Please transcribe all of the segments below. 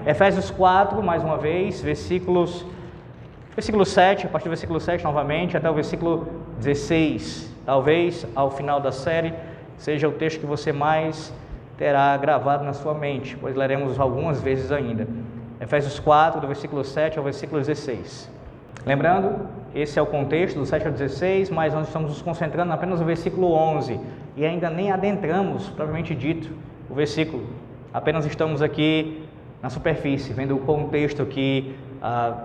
Efésios 4, mais uma vez, versículo 7, a partir do versículo 7 novamente, até o versículo 16. Talvez, ao final da série, seja o texto que você mais terá gravado na sua mente, pois leremos algumas vezes ainda. Efésios 4, do versículo 7 ao versículo 16. Lembrando, esse é o contexto do 7 ao 16, mas nós estamos nos concentrando apenas no versículo 11 e ainda nem adentramos, propriamente dito, o versículo. Apenas estamos aqui na superfície, vendo o contexto que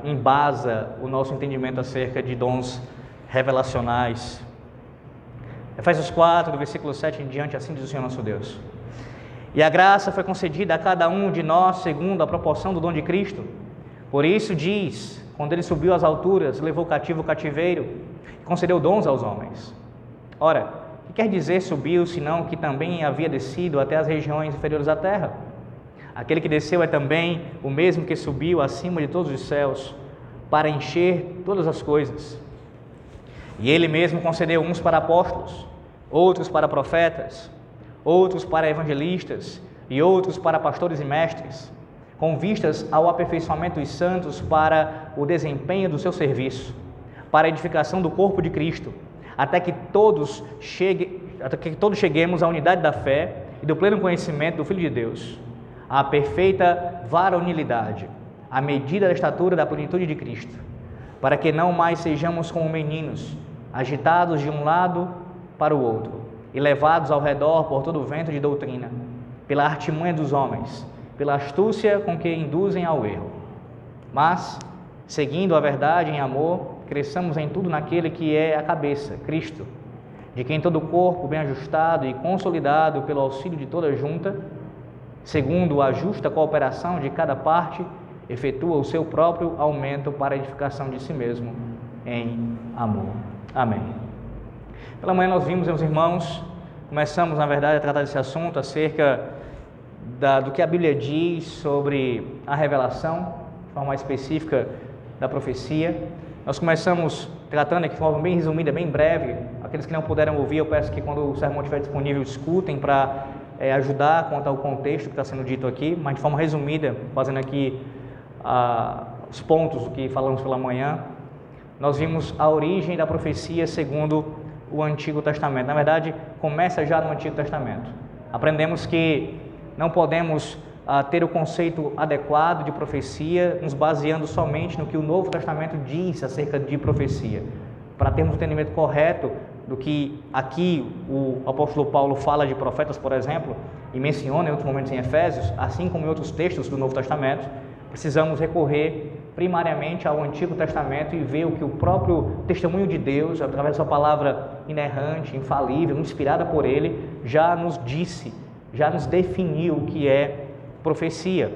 embasa o nosso entendimento acerca de dons revelacionais. Efésios 4, do versículo 7 em diante, assim diz o Senhor nosso Deus. E a graça foi concedida a cada um de nós segundo a proporção do dom de Cristo. Por isso diz, quando ele subiu às alturas, levou cativo o cativeiro e concedeu dons aos homens. Ora, o que quer dizer subiu, senão que também havia descido até as regiões inferiores da terra? Aquele que desceu é também o mesmo que subiu acima de todos os céus, para encher todas as coisas. E ele mesmo concedeu uns para apóstolos, outros para profetas, outros para evangelistas e outros para pastores e mestres, com vistas ao aperfeiçoamento dos santos para o desempenho do seu serviço, para a edificação do corpo de Cristo, até que todos cheguemos à unidade da fé e do pleno conhecimento do Filho de Deus, à perfeita varonilidade, à medida da estatura da plenitude de Cristo, para que não mais sejamos como meninos, agitados de um lado para o outro, e levados ao redor por todo o vento de doutrina, pela artimanha dos homens, pela astúcia com que induzem ao erro. Mas, seguindo a verdade em amor, cresçamos em tudo naquele que é a cabeça, Cristo, de quem todo o corpo, bem ajustado e consolidado pelo auxílio de toda junta, segundo a justa cooperação de cada parte, efetua o seu próprio aumento para a edificação de si mesmo em amor. Amém. Pela manhã nós vimos, meus irmãos, começamos na verdade a tratar desse assunto acerca do que a Bíblia diz sobre a revelação, de forma mais específica da profecia. Nós começamos tratando aqui de forma bem resumida, bem breve. Aqueles que não puderam ouvir, eu peço que quando o sermão estiver disponível, escutem para ajudar a contar o contexto que está sendo dito aqui, mas de forma resumida, fazendo aqui os pontos do que falamos pela manhã. Nós vimos a origem da profecia segundo o Antigo Testamento. Na verdade, começa já no Antigo Testamento. Aprendemos que não podemos ter o conceito adequado de profecia nos baseando somente no que o Novo Testamento diz acerca de profecia. Para termos um entendimento correto do que aqui o apóstolo Paulo fala de profetas, por exemplo, e menciona em outros momentos em Efésios, assim como em outros textos do Novo Testamento, precisamos recorrer primariamente ao Antigo Testamento e ver o que o próprio testemunho de Deus, através da sua palavra inerrante, infalível, inspirada por Ele, já nos disse, já nos definiu o que é profecia.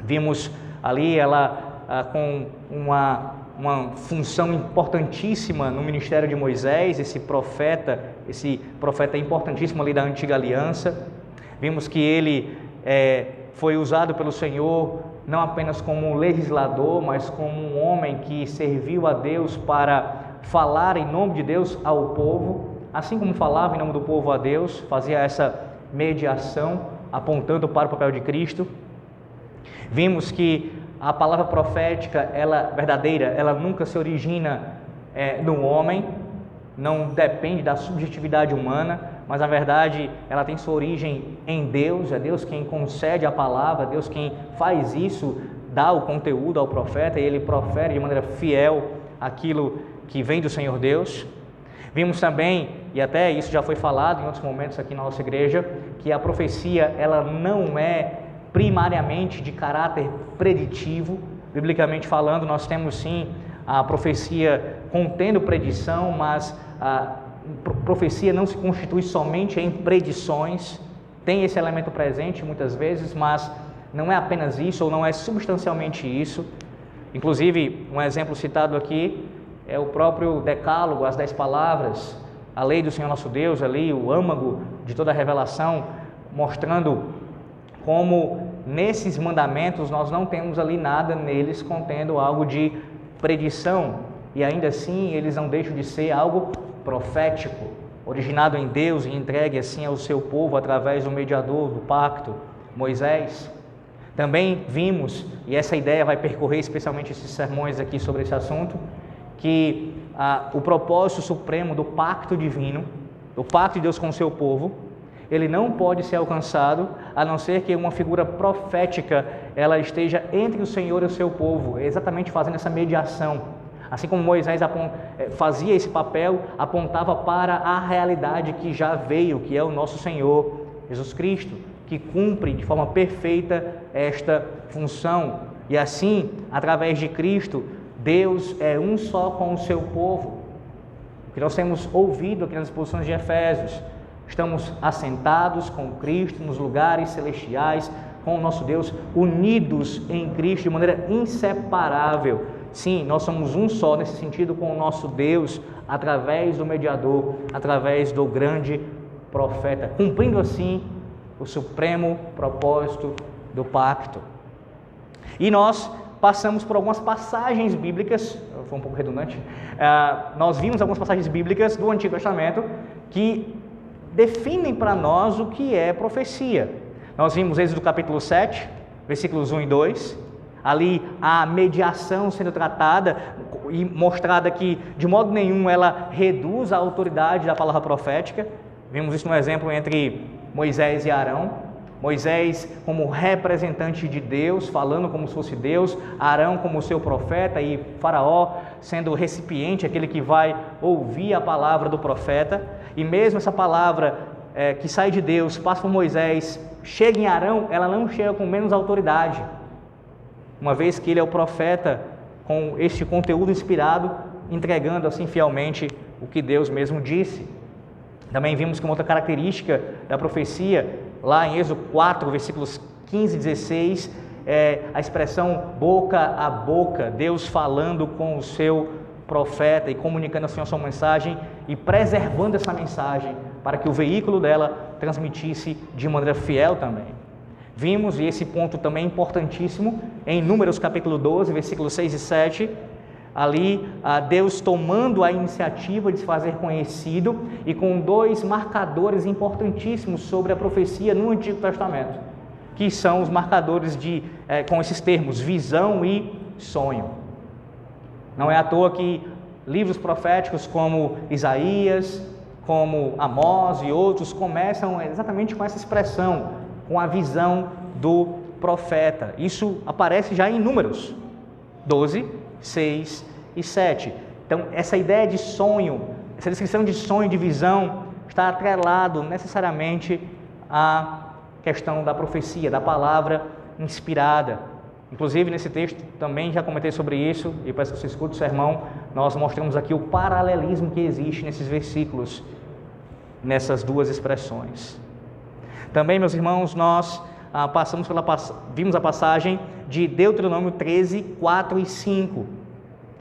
Vimos ali ela com uma função importantíssima no ministério de Moisés, esse profeta importantíssimo ali da antiga aliança. Vimos que ele foi usado pelo Senhor não apenas como legislador, mas como um homem que serviu a Deus para falar em nome de Deus ao povo, assim como falava em nome do povo a Deus, fazia essa mediação, apontando para o papel de Cristo. Vimos que a palavra profética, ela verdadeira, ela nunca se origina no homem, não depende da subjetividade humana, mas na verdade ela tem sua origem em Deus. É Deus quem concede a palavra, é Deus quem faz isso, dá o conteúdo ao profeta e ele profere de maneira fiel aquilo que vem do Senhor Deus. Vimos também, e até isso já foi falado em outros momentos aqui na nossa igreja, que a profecia ela não é primariamente de caráter preditivo. Biblicamente falando, nós temos sim a profecia contendo predição, mas a profecia não se constitui somente em predições, tem esse elemento presente muitas vezes, mas não é apenas isso, ou não é substancialmente isso. Inclusive, um exemplo citado aqui é o próprio decálogo, as 10 palavras, a lei do Senhor nosso Deus ali, o âmago de toda a revelação, mostrando como nesses mandamentos nós não temos ali nada neles contendo algo de predição, e ainda assim eles não deixam de ser algo profético, originado em Deus e entregue assim ao seu povo através do mediador do pacto, Moisés. Também vimos, e essa ideia vai percorrer especialmente esses sermões aqui sobre esse assunto, que o propósito supremo do pacto divino, do pacto de Deus com o seu povo, ele não pode ser alcançado a não ser que uma figura profética ela esteja entre o Senhor e o seu povo, exatamente fazendo essa mediação. Assim como Moisés fazia esse papel, apontava para a realidade que já veio, que é o nosso Senhor Jesus Cristo, que cumpre de forma perfeita esta função. E assim, através de Cristo, Deus é um só com o seu povo. O que nós temos ouvido aqui nas exposições de Efésios, estamos assentados com Cristo nos lugares celestiais, com o nosso Deus, unidos em Cristo de maneira inseparável. Sim, nós somos um só nesse sentido com o nosso Deus, através do mediador, através do grande profeta, cumprindo assim o supremo propósito do pacto. E nós passamos por algumas passagens bíblicas, foi um pouco redundante, nós vimos algumas passagens bíblicas do Antigo Testamento que definem para nós o que é profecia. Nós vimos Êxodo capítulo 7, versículos 1 e 2, ali a mediação sendo tratada e mostrada que de modo nenhum ela reduz a autoridade da palavra profética. Vimos isso no exemplo entre Moisés e Arão. Moisés como representante de Deus, falando como se fosse Deus, Arão como seu profeta e Faraó sendo o recipiente, aquele que vai ouvir a palavra do profeta. E mesmo essa palavra que sai de Deus, passa por Moisés, chega em Arão, ela não chega com menos autoridade, uma vez que ele é o profeta com este conteúdo inspirado, entregando assim fielmente o que Deus mesmo disse. Também vimos que uma outra característica da profecia, lá em Êxodo 4, versículos 15 e 16, é a expressão boca a boca, Deus falando com o seu profeta e comunicando assim a sua mensagem e preservando essa mensagem para que o veículo dela transmitisse de maneira fiel também. Vimos, e esse ponto também é importantíssimo, em Números capítulo 12, versículos 6 e 7, ali Deus tomando a iniciativa de se fazer conhecido e com dois marcadores importantíssimos sobre a profecia no Antigo Testamento, que são os marcadores com esses termos, visão e sonho. Não é à toa que livros proféticos como Isaías, como Amós e outros começam exatamente com essa expressão, com a visão do profeta. Isso aparece já em Números 12, 6 e 7. Então, essa ideia de sonho, essa descrição de sonho, de visão, está atrelado necessariamente à questão da profecia, da palavra inspirada. Inclusive, nesse texto, também já comentei sobre isso, e peço que você escute o sermão, nós mostramos aqui o paralelismo que existe nesses versículos, nessas duas expressões. Também, meus irmãos, nós vimos a passagem de Deuteronômio 13, 4 e 5,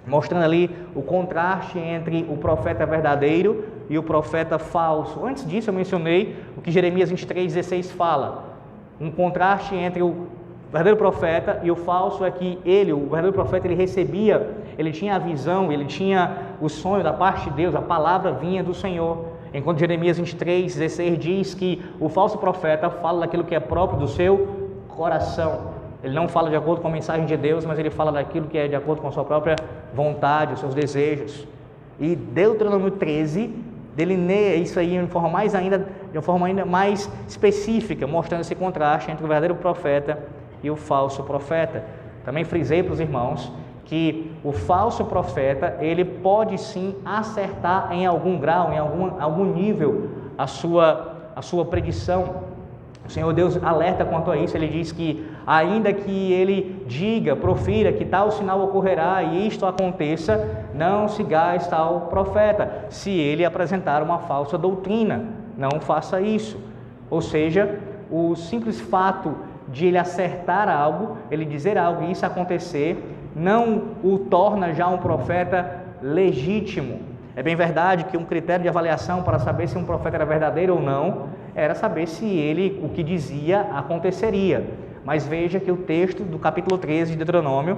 mostrando ali o contraste entre o profeta verdadeiro e o profeta falso. Antes disso, eu mencionei o que Jeremias 23, 16 fala, um contraste entre o verdadeiro profeta e o falso é que o verdadeiro profeta, ele tinha a visão, ele tinha o sonho da parte de Deus, a palavra vinha do Senhor. Enquanto Jeremias 23, 16 diz que o falso profeta fala daquilo que é próprio do seu coração. Ele não fala de acordo com a mensagem de Deus, mas ele fala daquilo que é de acordo com a sua própria vontade, os seus desejos. E Deuteronômio 13 delineia isso aí de uma forma ainda mais específica, mostrando esse contraste entre o verdadeiro profeta e o falso profeta. Também frisei para os irmãos que o falso profeta, ele pode sim acertar em algum grau, em algum nível, a sua predição. O Senhor Deus alerta quanto a isso, ele diz que ainda que ele profira que tal sinal ocorrerá e isto aconteça, não sigas tal profeta, se ele apresentar uma falsa doutrina, não faça isso. Ou seja, o simples fato de ele acertar algo, ele dizer algo e isso acontecer, não o torna já um profeta legítimo. É bem verdade que um critério de avaliação para saber se um profeta era verdadeiro ou não, era saber se o que dizia aconteceria. Mas veja que o texto do capítulo 13 de Deuteronômio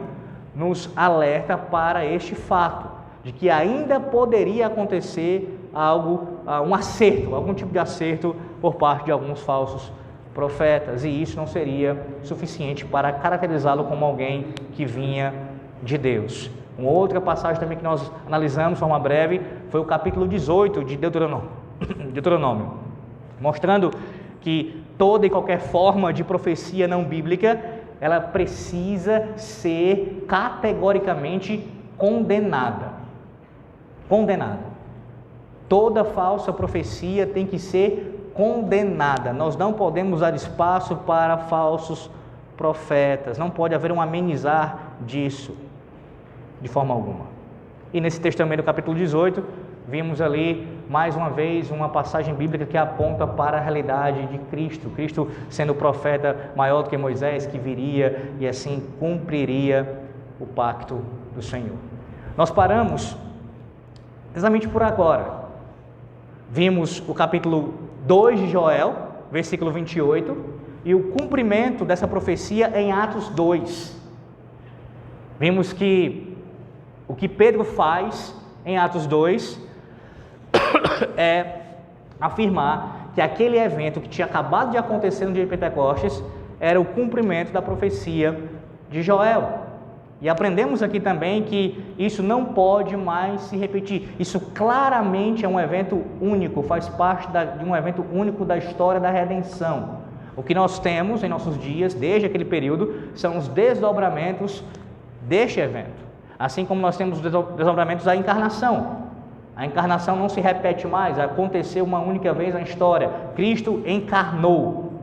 nos alerta para este fato, de que ainda poderia acontecer algum tipo de acerto por parte de alguns falsos profetas, e isso não seria suficiente para caracterizá-lo como alguém que vinha de Deus. Uma outra passagem também que nós analisamos de forma breve foi o capítulo 18 de Deuteronômio, mostrando que toda e qualquer forma de profecia não bíblica, ela precisa ser categoricamente condenada. Toda falsa profecia tem que ser condenada. Nós não podemos dar espaço para falsos profetas. Não pode haver um amenizar disso, de forma alguma. E nesse texto também do capítulo 18, vimos ali, mais uma vez, uma passagem bíblica que aponta para a realidade de Cristo. Cristo sendo o profeta maior do que Moisés, que viria e assim cumpriria o pacto do Senhor. Nós paramos exatamente por agora. Vimos o capítulo 2 de Joel, versículo 28, e o cumprimento dessa profecia em Atos 2. Vimos que o que Pedro faz em Atos 2 é afirmar que aquele evento que tinha acabado de acontecer no dia de Pentecostes era o cumprimento da profecia de Joel. E aprendemos aqui também que isso não pode mais se repetir. Isso claramente é um evento único, faz parte de um evento único da história da redenção. O que nós temos em nossos dias, desde aquele período, são os desdobramentos deste evento. Assim como nós temos os desdobramentos da encarnação. A encarnação não se repete mais, aconteceu uma única vez na história. Cristo encarnou.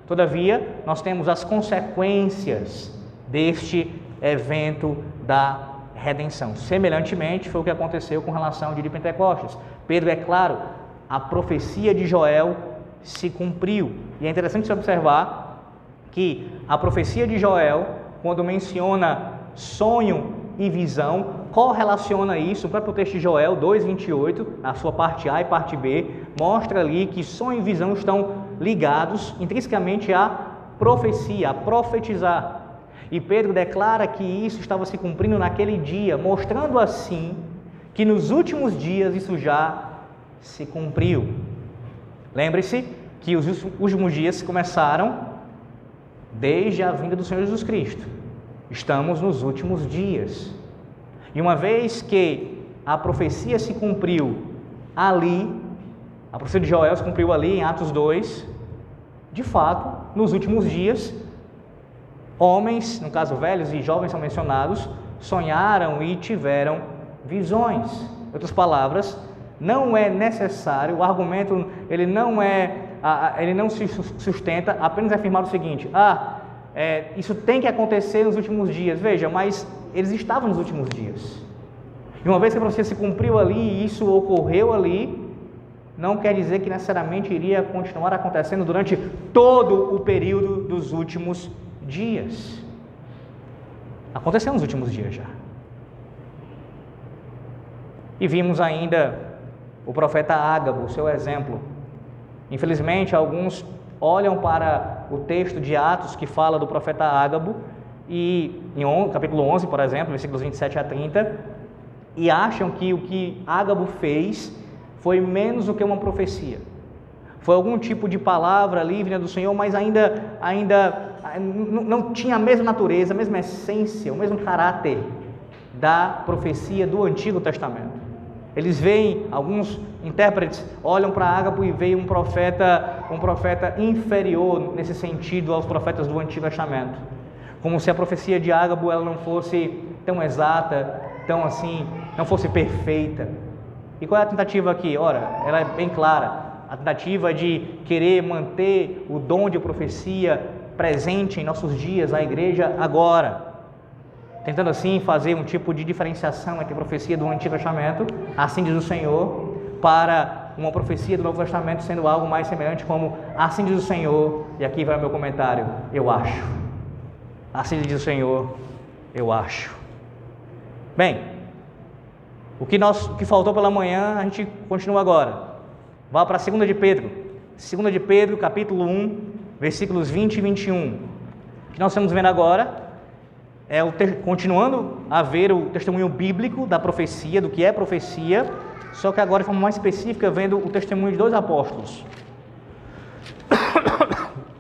Todavia, nós temos as consequências deste evento da redenção. Semelhantemente, foi o que aconteceu com relação ao dia de Pentecostes. Pedro, é claro, a profecia de Joel se cumpriu. E é interessante se observar que a profecia de Joel, quando menciona sonho e visão, correlaciona isso, o próprio texto de Joel 2,28, na sua parte A e parte B, mostra ali que sonho e visão estão ligados intrinsecamente à profecia, a profetizar. E Pedro declara que isso estava se cumprindo naquele dia, mostrando assim que nos últimos dias isso já se cumpriu. Lembre-se que os últimos dias começaram desde a vinda do Senhor Jesus Cristo. Estamos nos últimos dias. E uma vez que a profecia se cumpriu ali, a profecia de Joel se cumpriu ali em Atos 2, de fato, nos últimos dias, homens, no caso velhos e jovens são mencionados, sonharam e tiveram visões. Em outras palavras, não é necessário, o argumento ele não se sustenta apenas afirmar o seguinte: isso tem que acontecer nos últimos dias. Veja, mas eles estavam nos últimos dias. E uma vez que a profecia se cumpriu ali e isso ocorreu ali, não quer dizer que necessariamente iria continuar acontecendo durante todo o período dos últimos dias. Aconteceu nos últimos dias já. E vimos ainda o profeta Ágabo, seu exemplo. Infelizmente, alguns olham para o texto de Atos que fala do profeta Ágabo, e em capítulo 11, por exemplo, versículos 27 a 30, e acham que o que Ágabo fez foi menos do que uma profecia. Foi algum tipo de palavra ali vinda do Senhor, mas ainda não tinha a mesma natureza, a mesma essência, o mesmo caráter da profecia do Antigo Testamento. Eles veem, alguns intérpretes olham para Ágabo e veem um profeta inferior nesse sentido aos profetas do Antigo Testamento, como se a profecia de Ágabo ela não fosse tão exata, tão assim, não fosse perfeita. E qual é a tentativa aqui? Ora, ela é bem clara. A tentativa de querer manter o dom de profecia presente em nossos dias, na igreja agora, tentando assim fazer um tipo de diferenciação entre a profecia do Antigo Testamento, assim diz o Senhor, para uma profecia do Novo Testamento sendo algo mais semelhante, como assim diz o Senhor, e aqui vai o meu comentário: eu acho. Assim diz o Senhor, eu acho. Bem, o que faltou pela manhã, a gente continua agora. Vá para 2 de Pedro. 2 de Pedro, capítulo 1, versículos 20 e 21. O que nós estamos vendo agora é continuando a ver o testemunho bíblico da profecia, do que é profecia, só que agora de forma mais específica, vendo o testemunho de dois apóstolos.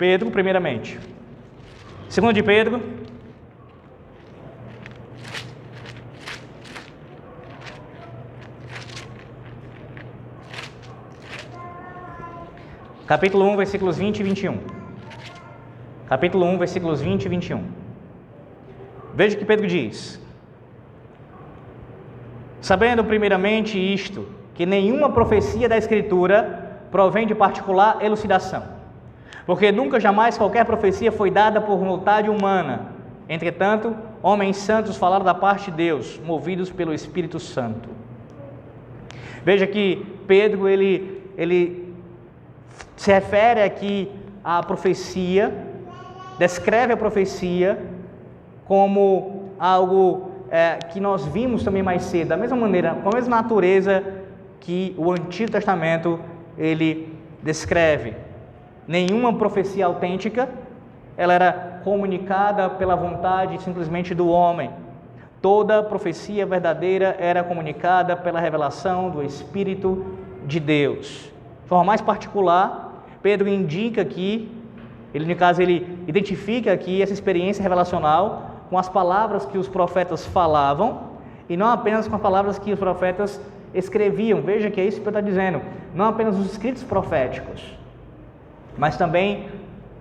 Pedro, primeiramente. Segundo de Pedro, capítulo 1, versículos 20 e 21. Capítulo 1, versículos 20 e 21. Veja o que Pedro diz. Sabendo primeiramente isto, que nenhuma profecia da Escritura provém de particular elucidação, porque nunca jamais qualquer profecia foi dada por vontade humana. Entretanto, homens santos falaram da parte de Deus, movidos pelo Espírito Santo. Veja que Pedro, ele se refere aqui à profecia, descreve a profecia como algo que nós vimos também mais cedo, da mesma maneira, com a mesma natureza que o Antigo Testamento ele descreve. Nenhuma profecia autêntica, ela era comunicada pela vontade simplesmente do homem. Toda profecia verdadeira era comunicada pela revelação do Espírito de Deus. De forma mais particular, Pedro indica aqui, no caso ele identifica aqui essa experiência revelacional com as palavras que os profetas falavam e não apenas com as palavras que os profetas escreviam. Veja que é isso que Pedro está dizendo. Não apenas os escritos proféticos, mas também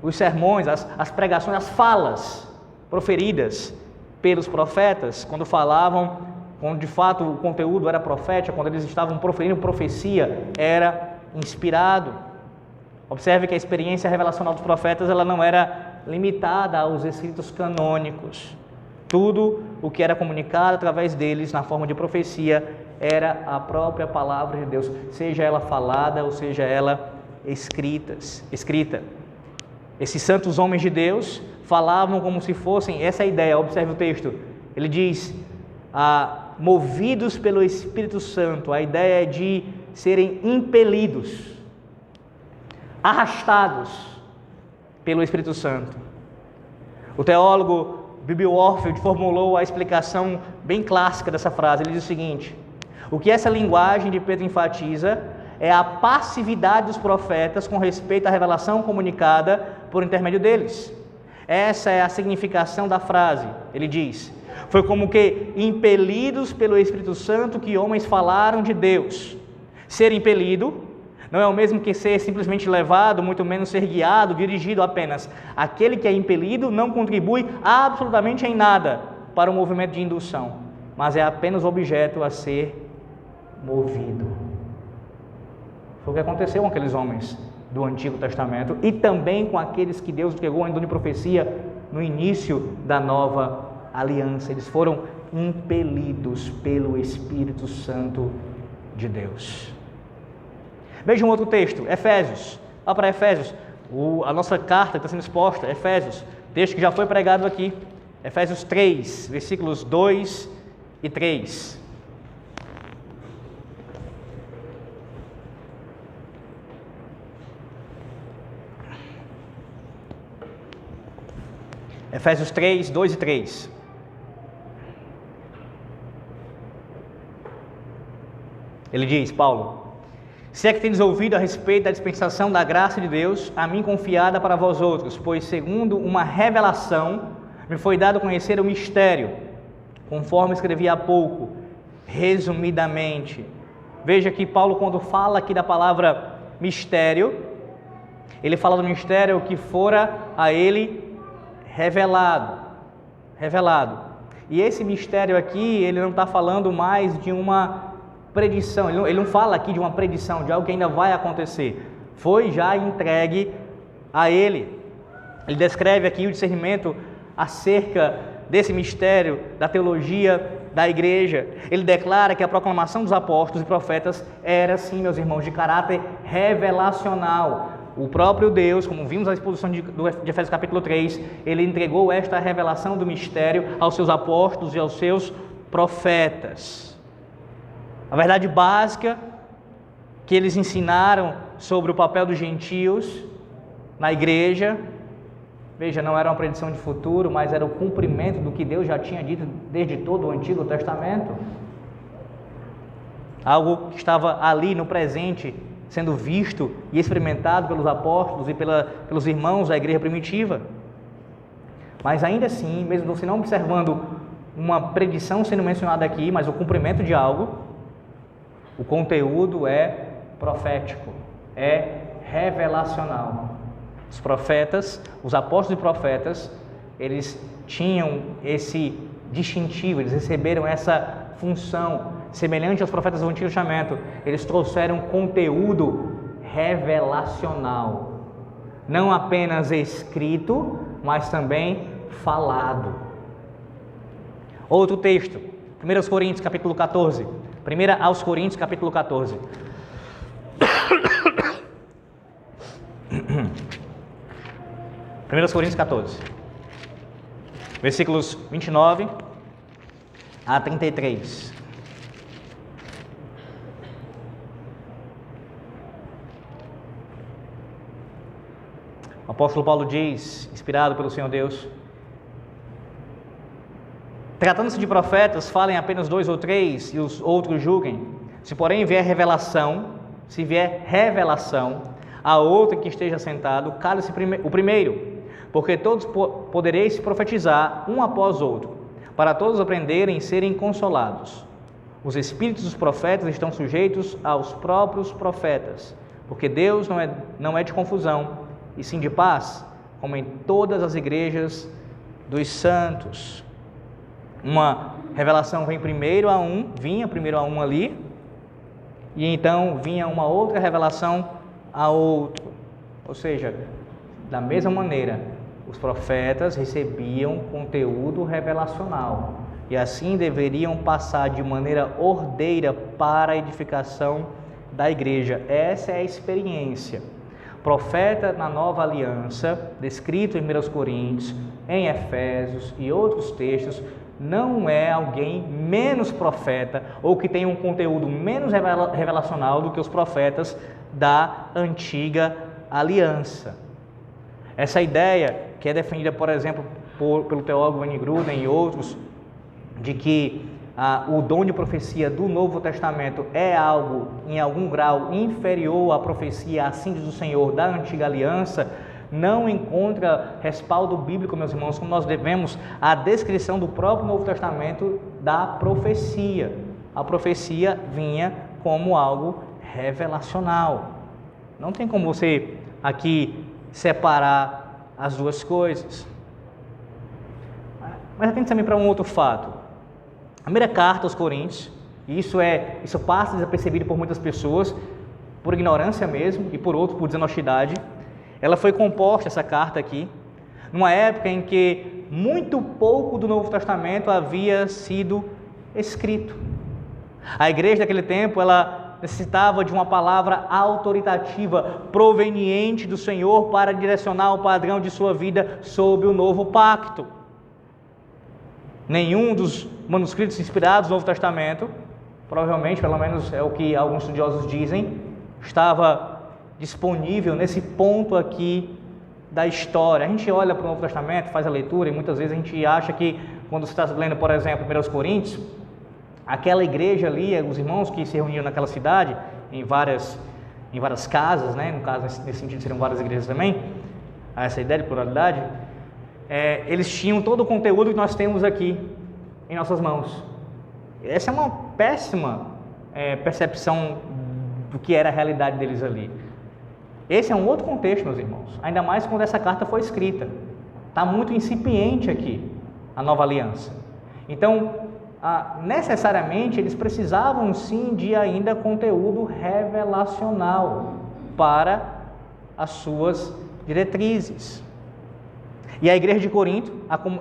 os sermões, as pregações, as falas proferidas pelos profetas, quando falavam, quando de fato o conteúdo era profético, quando eles estavam proferindo profecia, era inspirado. Observe que a experiência revelacional dos profetas ela não era limitada aos escritos canônicos. Tudo o que era comunicado através deles na forma de profecia era a própria palavra de Deus, seja ela falada ou seja ela escrita. Esses santos homens de Deus falavam como se fossem, essa é a ideia, observe o texto, ele diz, movidos pelo Espírito Santo, a ideia é de serem impelidos, arrastados pelo Espírito Santo. O teólogo B.B. Warfield formulou a explicação bem clássica dessa frase. Ele diz o seguinte: o que essa linguagem de Pedro enfatiza é a passividade dos profetas com respeito à revelação comunicada por intermédio deles. Essa é a significação da frase. Ele diz: foi como que impelidos pelo Espírito Santo que homens falaram de Deus. Ser impelido não é o mesmo que ser simplesmente levado, muito menos ser guiado, dirigido apenas. Aquele que é impelido não contribui absolutamente em nada para o movimento de indução, mas é apenas objeto a ser movido. Foi o que aconteceu com aqueles homens do Antigo Testamento e também com aqueles que Deus entregou em dom de profecia no início da nova aliança. Eles foram impelidos pelo Espírito Santo de Deus. Veja um outro texto, Efésios. Olha para Efésios, a nossa carta está sendo exposta, Efésios, texto que já foi pregado aqui, Efésios 3, versículos 2 e 3. Efésios 3, 2 e 3. Ele diz, Paulo: se é que tendes ouvido a respeito da dispensação da graça de Deus, a mim confiada para vós outros, pois segundo uma revelação me foi dado conhecer o mistério, conforme escrevi há pouco, resumidamente. Veja que Paulo, quando fala aqui da palavra mistério, ele fala do mistério que fora a ele revelado. E esse mistério aqui, ele não está falando mais de uma predição, ele não fala aqui de uma predição, de algo que ainda vai acontecer. Foi já entregue a ele. Ele descreve aqui o discernimento acerca desse mistério da teologia da igreja. Ele declara que a proclamação dos apóstolos e profetas era, sim, meus irmãos, de caráter revelacional. O próprio Deus, como vimos na exposição de Efésios capítulo 3, ele entregou esta revelação do mistério aos seus apóstolos e aos seus profetas. A verdade básica que eles ensinaram sobre o papel dos gentios na igreja, veja, não era uma predição de futuro, mas era o cumprimento do que Deus já tinha dito desde todo o Antigo Testamento. Algo que estava ali no presente sendo visto e experimentado pelos apóstolos e pelos irmãos da igreja primitiva. Mas ainda assim, mesmo você não observando uma predição sendo mencionada aqui, mas o cumprimento de algo, o conteúdo é profético, é revelacional. Os profetas, os apóstolos e profetas, eles tinham esse distintivo, eles receberam essa função, semelhante aos profetas do Antigo Testamento, eles trouxeram conteúdo revelacional, não apenas escrito, mas também falado. Outro texto, 1 Coríntios capítulo 14, 1 aos Coríntios capítulo 14. 1 Coríntios 14, versículos 29 a 33. O apóstolo Paulo diz, inspirado pelo Senhor Deus: tratando-se de profetas, falem apenas 2 ou 3 e os outros julguem. Se porém vier revelação, a outro que esteja sentado, cale-se o primeiro, porque todos podereis profetizar um após outro, para todos aprenderem e serem consolados. Os espíritos dos profetas estão sujeitos aos próprios profetas, porque Deus não é de confusão, e sim de paz, como em todas as igrejas dos santos. Uma revelação vinha primeiro a um ali, e então vinha uma outra revelação a outro. Ou seja, da mesma maneira, os profetas recebiam conteúdo revelacional e assim deveriam passar de maneira ordeira para a edificação da igreja. Essa é a experiência. Profeta na Nova Aliança, descrito em 1 Coríntios, em Efésios e outros textos, não é alguém menos profeta ou que tem um conteúdo menos revelacional do que os profetas da Antiga Aliança. Essa ideia, que é defendida, por exemplo, pelo teólogo Wayne Grudem e outros, de que o dom de profecia do Novo Testamento é algo, em algum grau, inferior à profecia, assim diz o Senhor, da Antiga Aliança, não encontra respaldo bíblico, meus irmãos, como nós devemos a descrição do próprio Novo Testamento da profecia. A profecia vinha como algo revelacional. Não tem como você aqui separar as duas coisas. Mas atente também para um outro fato. A primeira carta aos Coríntios, e isso passa desapercebido por muitas pessoas, por ignorância mesmo, e por outros por desonestidade. Ela foi composta, essa carta aqui, numa época em que muito pouco do Novo Testamento havia sido escrito. A igreja daquele tempo, ela necessitava de uma palavra autoritativa, proveniente do Senhor para direcionar o padrão de sua vida sob o novo pacto. Nenhum dos manuscritos inspirados do Novo Testamento, provavelmente, pelo menos é o que alguns estudiosos dizem, estava disponível nesse ponto aqui da história. A gente olha para o Novo Testamento, faz a leitura e muitas vezes a gente acha que quando você está lendo, por exemplo, 1 Coríntios, aquela igreja ali, os irmãos que se reuniam naquela cidade, em várias casas, né? No caso, nesse sentido, seriam várias igrejas também, essa ideia de pluralidade, eles tinham todo o conteúdo que nós temos aqui em nossas mãos. Essa é uma péssima percepção do que era a realidade deles ali. Esse é um outro contexto, meus irmãos, ainda mais quando essa carta foi escrita. Está muito incipiente aqui a Nova Aliança. Então, necessariamente, eles precisavam sim de ainda conteúdo revelacional para as suas diretrizes. E a igreja de Corinto,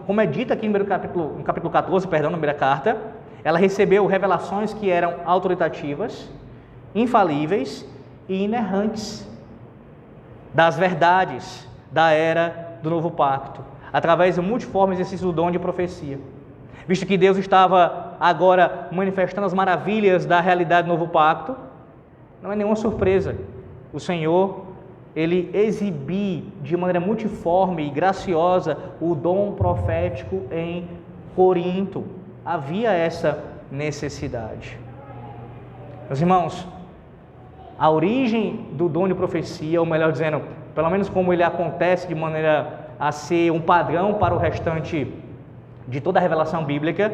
como é dito aqui no capítulo 14, na primeira carta, ela recebeu revelações que eram autoritativas, infalíveis e inerrantes das verdades da era do novo pacto, através do multiforme exercício do dom de profecia. Visto que Deus estava agora manifestando as maravilhas da realidade do novo pacto, não é nenhuma surpresa o Senhor ele exibir de maneira multiforme e graciosa o dom profético em Corinto. Havia essa necessidade. Meus irmãos, a origem do dom de profecia, ou melhor dizendo, pelo menos como ele acontece de maneira a ser um padrão para o restante de toda a revelação bíblica,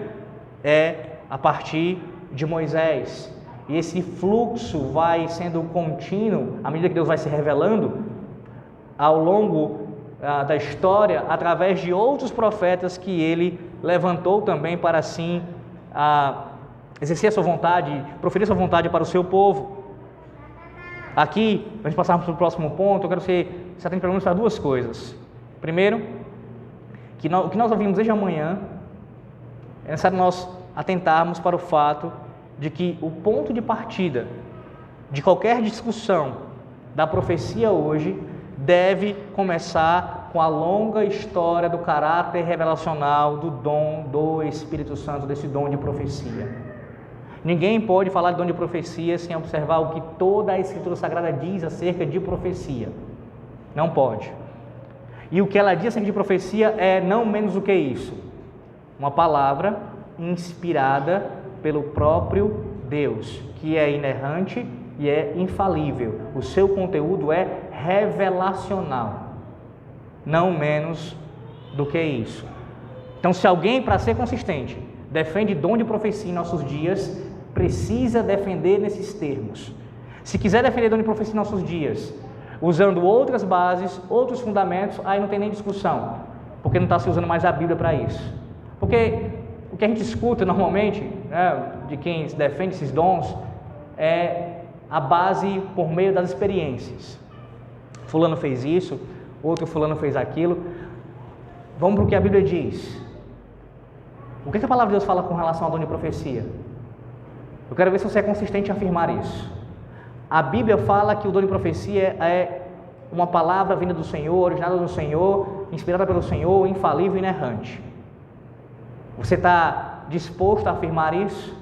é a partir de Moisés. E esse fluxo vai sendo contínuo à medida que Deus vai se revelando ao longo da história, através de outros profetas que ele levantou também para assim exercer a sua vontade, proferir a sua vontade para o seu povo. Aqui, antes de passarmos para o próximo ponto, eu quero que você atente pelo menos para duas coisas. Primeiro, o que nós ouvimos desde amanhã, é necessário nós atentarmos para o fato de que o ponto de partida de qualquer discussão da profecia hoje deve começar com a longa história do caráter revelacional do dom do Espírito Santo, desse dom de profecia. Ninguém pode falar de dom de profecia sem observar o que toda a Escritura Sagrada diz acerca de profecia. Não pode. E o que ela diz acerca de profecia é não menos do que isso. Uma palavra inspirada pelo próprio Deus, que é inerrante e é infalível. O seu conteúdo é revelacional. Não menos do que isso. Então, se alguém, para ser consistente, defende dom de profecia em nossos dias, precisa defender nesses termos. Se quiser defender dom de profecia em nossos dias, usando outras bases, outros fundamentos, aí não tem nem discussão, porque não está se usando mais a Bíblia para isso. Porque o que a gente escuta normalmente, né, de quem defende esses dons, é a base por meio das experiências. Fulano fez isso, outro fulano fez aquilo. Vamos para o que a Bíblia diz. O que a palavra de Deus fala com relação ao dom de profecia? Eu quero ver se você é consistente em afirmar isso. A Bíblia fala que o dom de profecia é uma palavra vinda do Senhor, originada do Senhor, inspirada pelo Senhor, infalível e inerrante. Você está disposto a afirmar isso?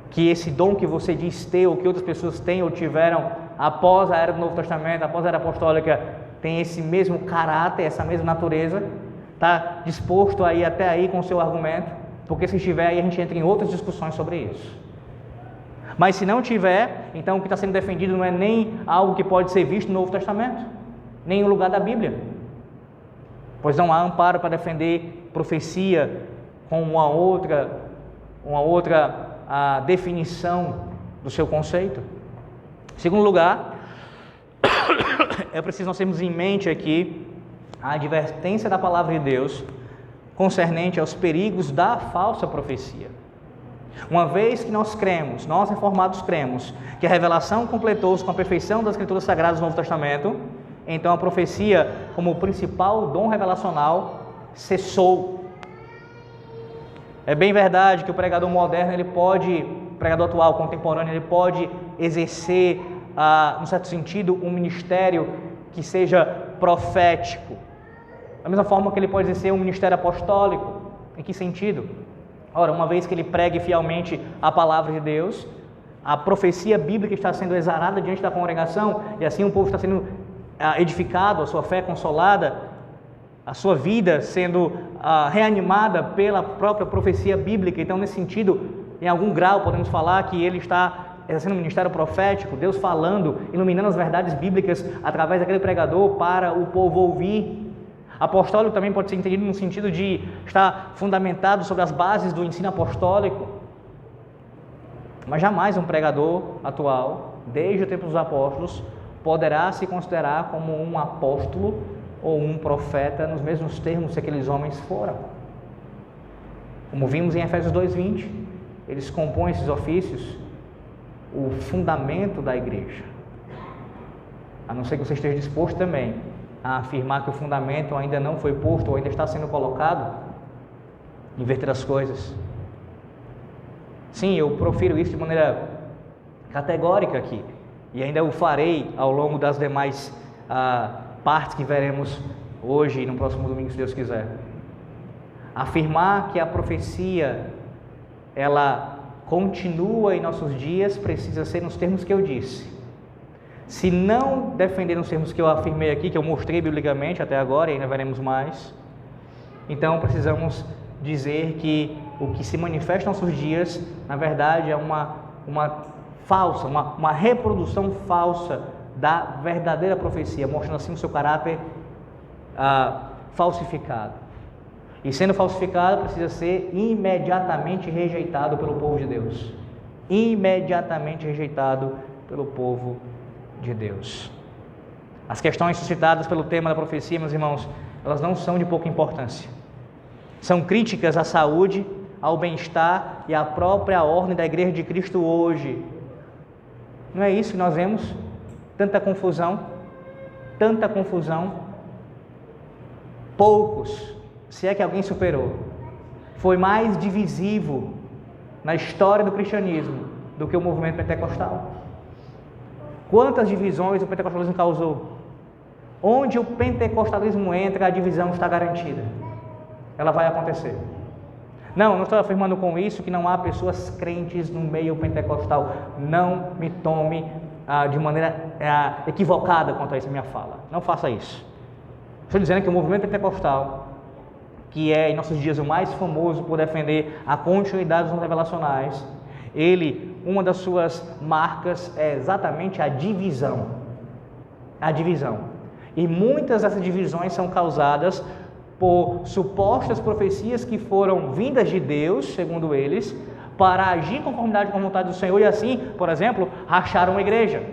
Que esse dom que você diz ter, ou que outras pessoas têm ou tiveram após a era do Novo Testamento, após a era apostólica, tem esse mesmo caráter, essa mesma natureza? Está disposto a ir até aí com o seu argumento? Porque se estiver aí, a gente entra em outras discussões sobre isso. Mas se não tiver, então o que está sendo defendido não é nem algo que pode ser visto no Novo Testamento, nem no lugar da Bíblia. Pois não há amparo para defender profecia com uma outra definição do seu conceito. Em segundo lugar, é preciso nós termos em mente aqui a advertência da palavra de Deus concernente aos perigos da falsa profecia. Uma vez que nós cremos, nós reformados cremos, que a revelação completou-se com a perfeição das Escrituras Sagradas do Novo Testamento, então a profecia, como o principal dom revelacional, cessou. É bem verdade que o pregador moderno, o pregador atual, contemporâneo, ele pode exercer, num certo sentido, um ministério que seja profético. Da mesma forma que ele pode exercer um ministério apostólico. Em que sentido? Ora, uma vez que ele pregue fielmente a palavra de Deus, a profecia bíblica está sendo exarada diante da congregação, e assim o povo está sendo edificado, a sua fé consolada, a sua vida sendo reanimada pela própria profecia bíblica. Então, nesse sentido, em algum grau, podemos falar que ele está exercendo um ministério profético, Deus falando, iluminando as verdades bíblicas através daquele pregador para o povo ouvir. Apostólico também pode ser entendido no sentido de estar fundamentado sobre as bases do ensino apostólico. Mas jamais um pregador atual, desde o tempo dos apóstolos, poderá se considerar como um apóstolo ou um profeta nos mesmos termos que aqueles homens foram. Como vimos em Efésios 2:20, eles compõem esses ofícios o fundamento da igreja. A não ser que você esteja disposto também a afirmar que o fundamento ainda não foi posto ou ainda está sendo colocado, inverter as coisas. Sim, eu profiro isso de maneira categórica aqui, e ainda o farei ao longo das demais partes que veremos hoje e no próximo domingo, se Deus quiser. Afirmar que a profecia ela continua em nossos dias precisa ser nos termos que eu disse. Se não defender nos termos que eu afirmei aqui, que eu mostrei biblicamente até agora, e ainda veremos mais, então precisamos dizer que o que se manifesta em nossos dias, na verdade, é uma falsa, uma reprodução falsa da verdadeira profecia, mostrando assim o seu caráter falsificado. E sendo falsificado, precisa ser imediatamente rejeitado pelo povo de Deus. Imediatamente rejeitado pelo povo de Deus. As questões suscitadas pelo tema da profecia, meus irmãos, elas não são de pouca importância. São críticas à saúde, ao bem-estar e à própria ordem da Igreja de Cristo hoje. Não é isso que nós vemos? Tanta confusão. Poucos, se é que alguém superou, foi mais divisivo na história do cristianismo do que o movimento pentecostal. Quantas divisões o pentecostalismo causou? Onde o pentecostalismo entra, a divisão está garantida. Ela vai acontecer. Não estou afirmando com isso que não há pessoas crentes no meio pentecostal. Não me tome de maneira equivocada quanto a essa minha fala. Não faça isso. Estou dizendo que o movimento pentecostal, que é em nossos dias o mais famoso por defender a continuidade dos revelacionais, uma das suas marcas é exatamente a divisão. A divisão. E muitas dessas divisões são causadas por supostas profecias que foram vindas de Deus, segundo eles, para agir em conformidade com a vontade do Senhor e assim, por exemplo, racharam uma igreja,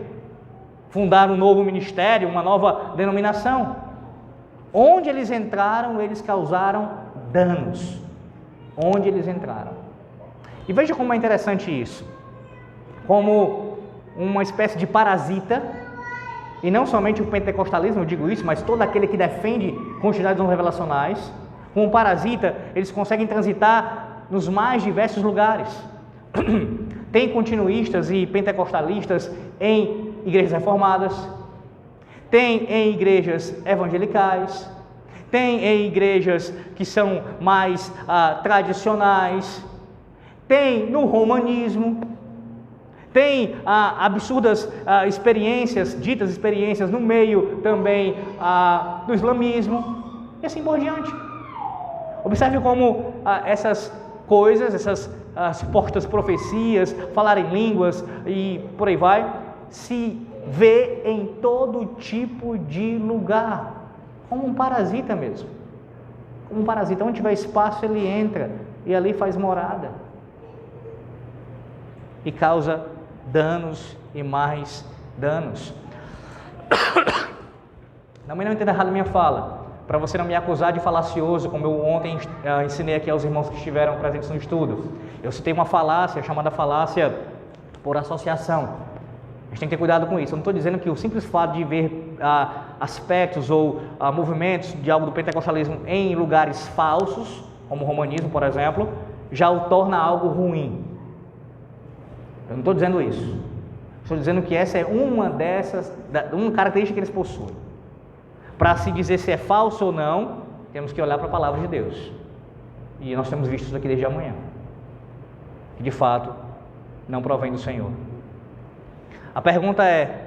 fundaram um novo ministério, uma nova denominação. Onde eles entraram, eles causaram danos. Onde eles entraram. E veja como é interessante isso. Como uma espécie de parasita, e não somente o pentecostalismo, eu digo isso, mas todo aquele que defende continuidades não revelacionais, como um parasita, eles conseguem transitar nos mais diversos lugares. Tem continuistas e pentecostalistas em igrejas reformadas, tem em igrejas evangelicais, tem em igrejas que são mais tradicionais, tem no romanismo, tem absurdas ditas experiências no meio também do islamismo, e assim por diante. Observe como essas coisas, essas supostas profecias, falar em línguas e por aí vai, se vê em todo tipo de lugar, como um parasita mesmo. Como um parasita, onde tiver espaço ele entra e ali faz morada. E causa danos e mais danos. Também não entenda errado a minha fala, para você não me acusar de falacioso, como eu ontem ensinei aqui aos irmãos que estiveram presentes no estudo. Eu citei uma falácia, chamada falácia por associação. A gente tem que ter cuidado com isso. Eu não estou dizendo que o simples fato de ver aspectos ou movimentos de algo do pentecostalismo em lugares falsos, como o romanismo, por exemplo, já o torna algo ruim. Eu não estou dizendo isso. Estou dizendo que essa é uma característica que eles possuem. Para se dizer se é falso ou não, temos que olhar para a palavra de Deus. E nós temos visto isso aqui desde amanhã. Que de fato não provém do Senhor. A pergunta é,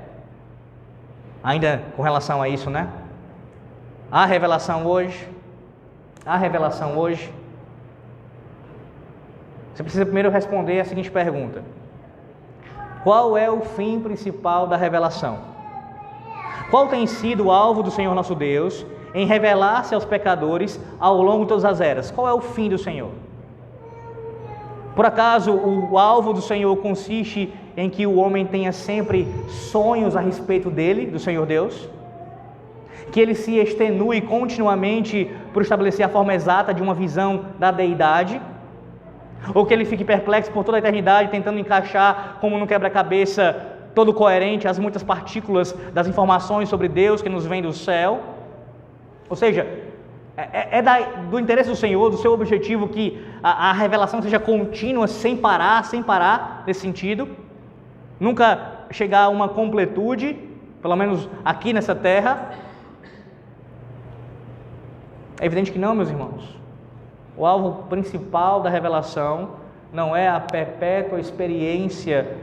ainda com relação a isso, né? Há revelação hoje? Há revelação hoje? Você precisa primeiro responder a seguinte pergunta: qual é o fim principal da revelação? Qual tem sido o alvo do Senhor nosso Deus em revelar-se aos pecadores ao longo de todas as eras? Qual é o fim do Senhor? Por acaso o alvo do Senhor consiste em que o homem tenha sempre sonhos a respeito dele, do Senhor Deus? Que ele se extenue continuamente por estabelecer a forma exata de uma visão da deidade? Ou que ele fique perplexo por toda a eternidade, tentando encaixar como num quebra-cabeça todo coerente as muitas partículas das informações sobre Deus que nos vêm do céu? Ou seja, do interesse do Senhor, do seu objetivo, que a revelação seja contínua, sem parar nesse sentido, nunca chegar a uma completude, pelo menos aqui nessa terra? É evidente que não, meus irmãos. O alvo principal da revelação não é a perpétua experiência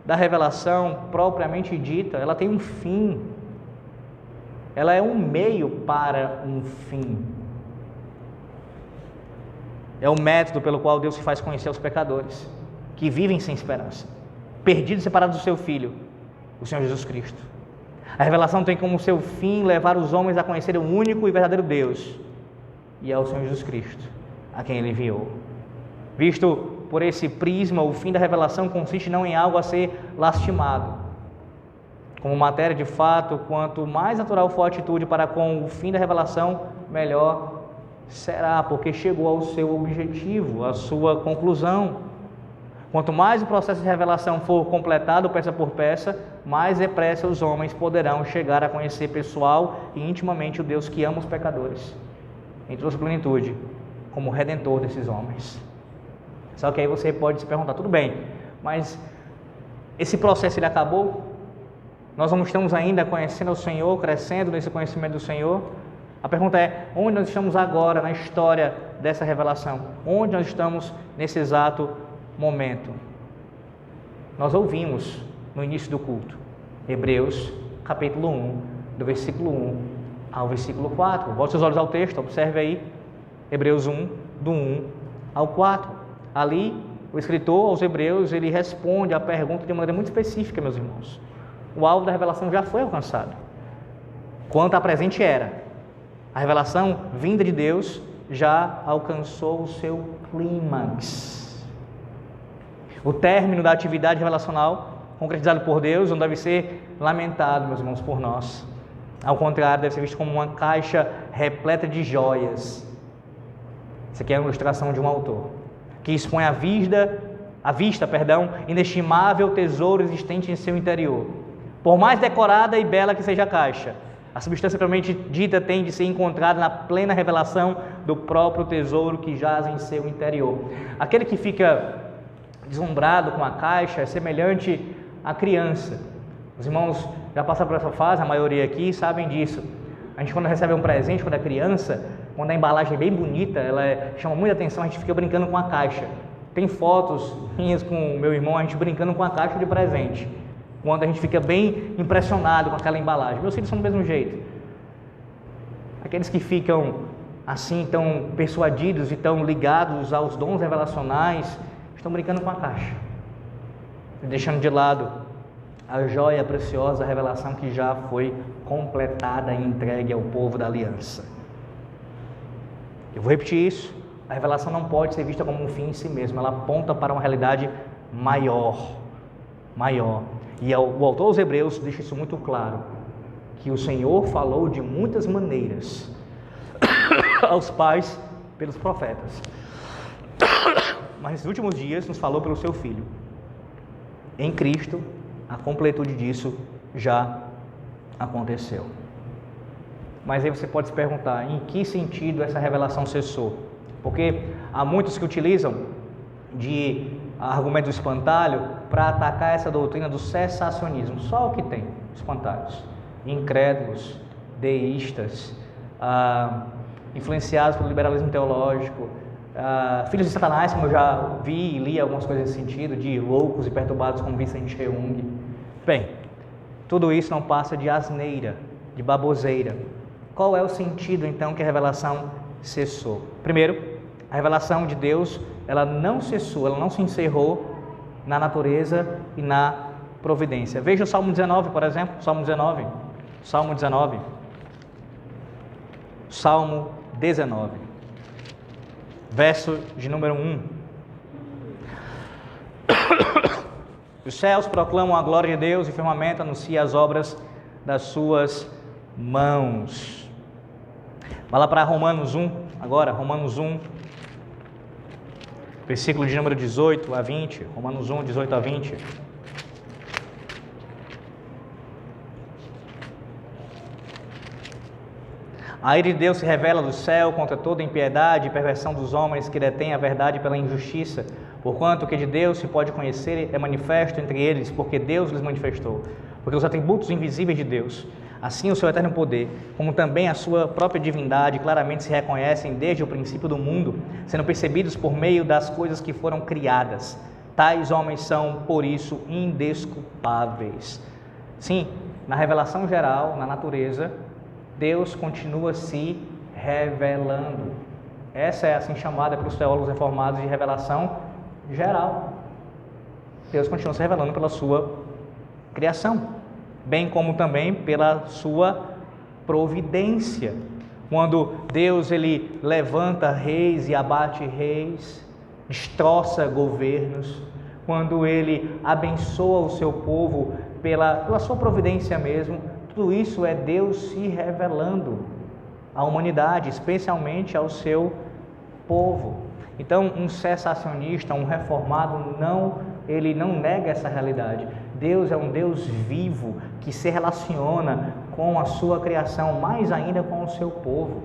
da revelação propriamente dita. Ela tem um fim. Ela é um meio para um fim. É o método pelo qual Deus se faz conhecer aos pecadores, que vivem sem esperança. perdido e separado do seu Filho, o Senhor Jesus Cristo. A revelação tem como seu fim levar os homens a conhecer o único e verdadeiro Deus, e é o Senhor Jesus Cristo, a quem Ele enviou. Visto por esse prisma, o fim da revelação consiste não em algo a ser lastimado. Como matéria de fato, quanto mais natural for a atitude para com o fim da revelação, melhor será, porque chegou ao seu objetivo, à sua conclusão. Quanto mais o processo de revelação for completado peça por peça, mais depressa os homens poderão chegar a conhecer pessoal e intimamente o Deus que ama os pecadores, em toda a sua plenitude, como Redentor desses homens. Só que aí você pode se perguntar, tudo bem, mas esse processo ele acabou? Nós não estamos ainda conhecendo o Senhor, crescendo nesse conhecimento do Senhor? A pergunta é, onde nós estamos agora na história dessa revelação? Onde nós estamos nesse exato momento? Nós ouvimos no início do culto, Hebreus capítulo 1, do versículo 1 ao versículo 4. Volte seus olhos ao texto, observe aí, Hebreus 1, do 1 ao 4. Ali, o escritor aos Hebreus, ele responde à pergunta de maneira muito específica, meus irmãos. O alvo da revelação já foi alcançado. Quanto à presente era, a revelação vinda de Deus já alcançou o seu clímax. O término da atividade relacional, concretizado por Deus, não deve ser lamentado, meus irmãos, por nós. Ao contrário, deve ser visto como uma caixa repleta de joias. Isso aqui é uma ilustração de um autor, que expõe à vista, inestimável tesouro existente em seu interior. Por mais decorada e bela que seja a caixa, a substância propriamente dita tem de ser encontrada na plena revelação do próprio tesouro que jaz em seu interior. Aquele que fica deslumbrado com a caixa é semelhante à criança. Os irmãos já passaram por essa fase, a maioria aqui sabem disso. A gente, quando recebe um presente, quando é criança, quando a embalagem é bem bonita, ela chama muita atenção, a gente fica brincando com a caixa. Tem fotos minhas com o meu irmão, a gente brincando com a caixa de presente, quando a gente fica bem impressionado com aquela embalagem. Meus filhos são do mesmo jeito. Aqueles que ficam assim, tão persuadidos e tão ligados aos dons revelacionais, estão brincando com a caixa, deixando de lado a joia preciosa, a revelação que já foi completada e entregue ao povo da aliança. Eu vou repetir isso. A revelação não pode ser vista como um fim em si mesma, ela aponta para uma realidade maior. E o autor aos Hebreus deixa isso muito claro, que o Senhor falou de muitas maneiras aos pais pelos profetas, mas nesses últimos dias nos falou pelo seu Filho. Em Cristo, a completude disso já aconteceu. Mas aí você pode se perguntar, em que sentido essa revelação cessou? Porque há muitos que utilizam de argumento do espantalho para atacar essa doutrina do cessacionismo. Só o que tem, espantalhos. Incrédulos, deístas, influenciados pelo liberalismo teológico, filhos de Satanás, como eu já vi e li algumas coisas nesse sentido, de loucos e perturbados como Vincent Cheung. Bem, tudo isso não passa de asneira, de baboseira. Qual é o sentido, então, que a revelação cessou? Primeiro, a revelação de Deus, ela não cessou, ela não se encerrou na natureza e na providência. Veja o Salmo 19, por exemplo, Salmo 19, verso de número 1. Os céus proclamam a glória de Deus e o firmamento anuncia as obras das suas mãos. Vai lá para Romanos 1, agora, Romanos 1, versículo de número 18 a 20, Romanos 1, 18 a 20. A ira de Deus se revela do céu contra toda impiedade e perversão dos homens que detêm a verdade pela injustiça, porquanto o que de Deus se pode conhecer é manifesto entre eles, porque Deus lhes manifestou. Porque os atributos invisíveis de Deus, assim o seu eterno poder, como também a sua própria divindade, claramente se reconhecem desde o princípio do mundo, sendo percebidos por meio das coisas que foram criadas. Tais homens são, por isso, indesculpáveis. Sim, na revelação geral, na natureza, Deus continua se revelando. Essa é assim chamada pelos teólogos reformados de revelação geral. Deus continua se revelando pela sua criação, bem como também pela sua providência. Quando Deus ele levanta reis e abate reis, destroça governos, quando ele abençoa o seu povo pela sua providência mesmo, tudo isso é Deus se revelando à humanidade, especialmente ao seu povo. Então, um cessacionista, um reformado, ele não nega essa realidade. Deus é um Deus vivo que se relaciona com a sua criação, mais ainda com o seu povo.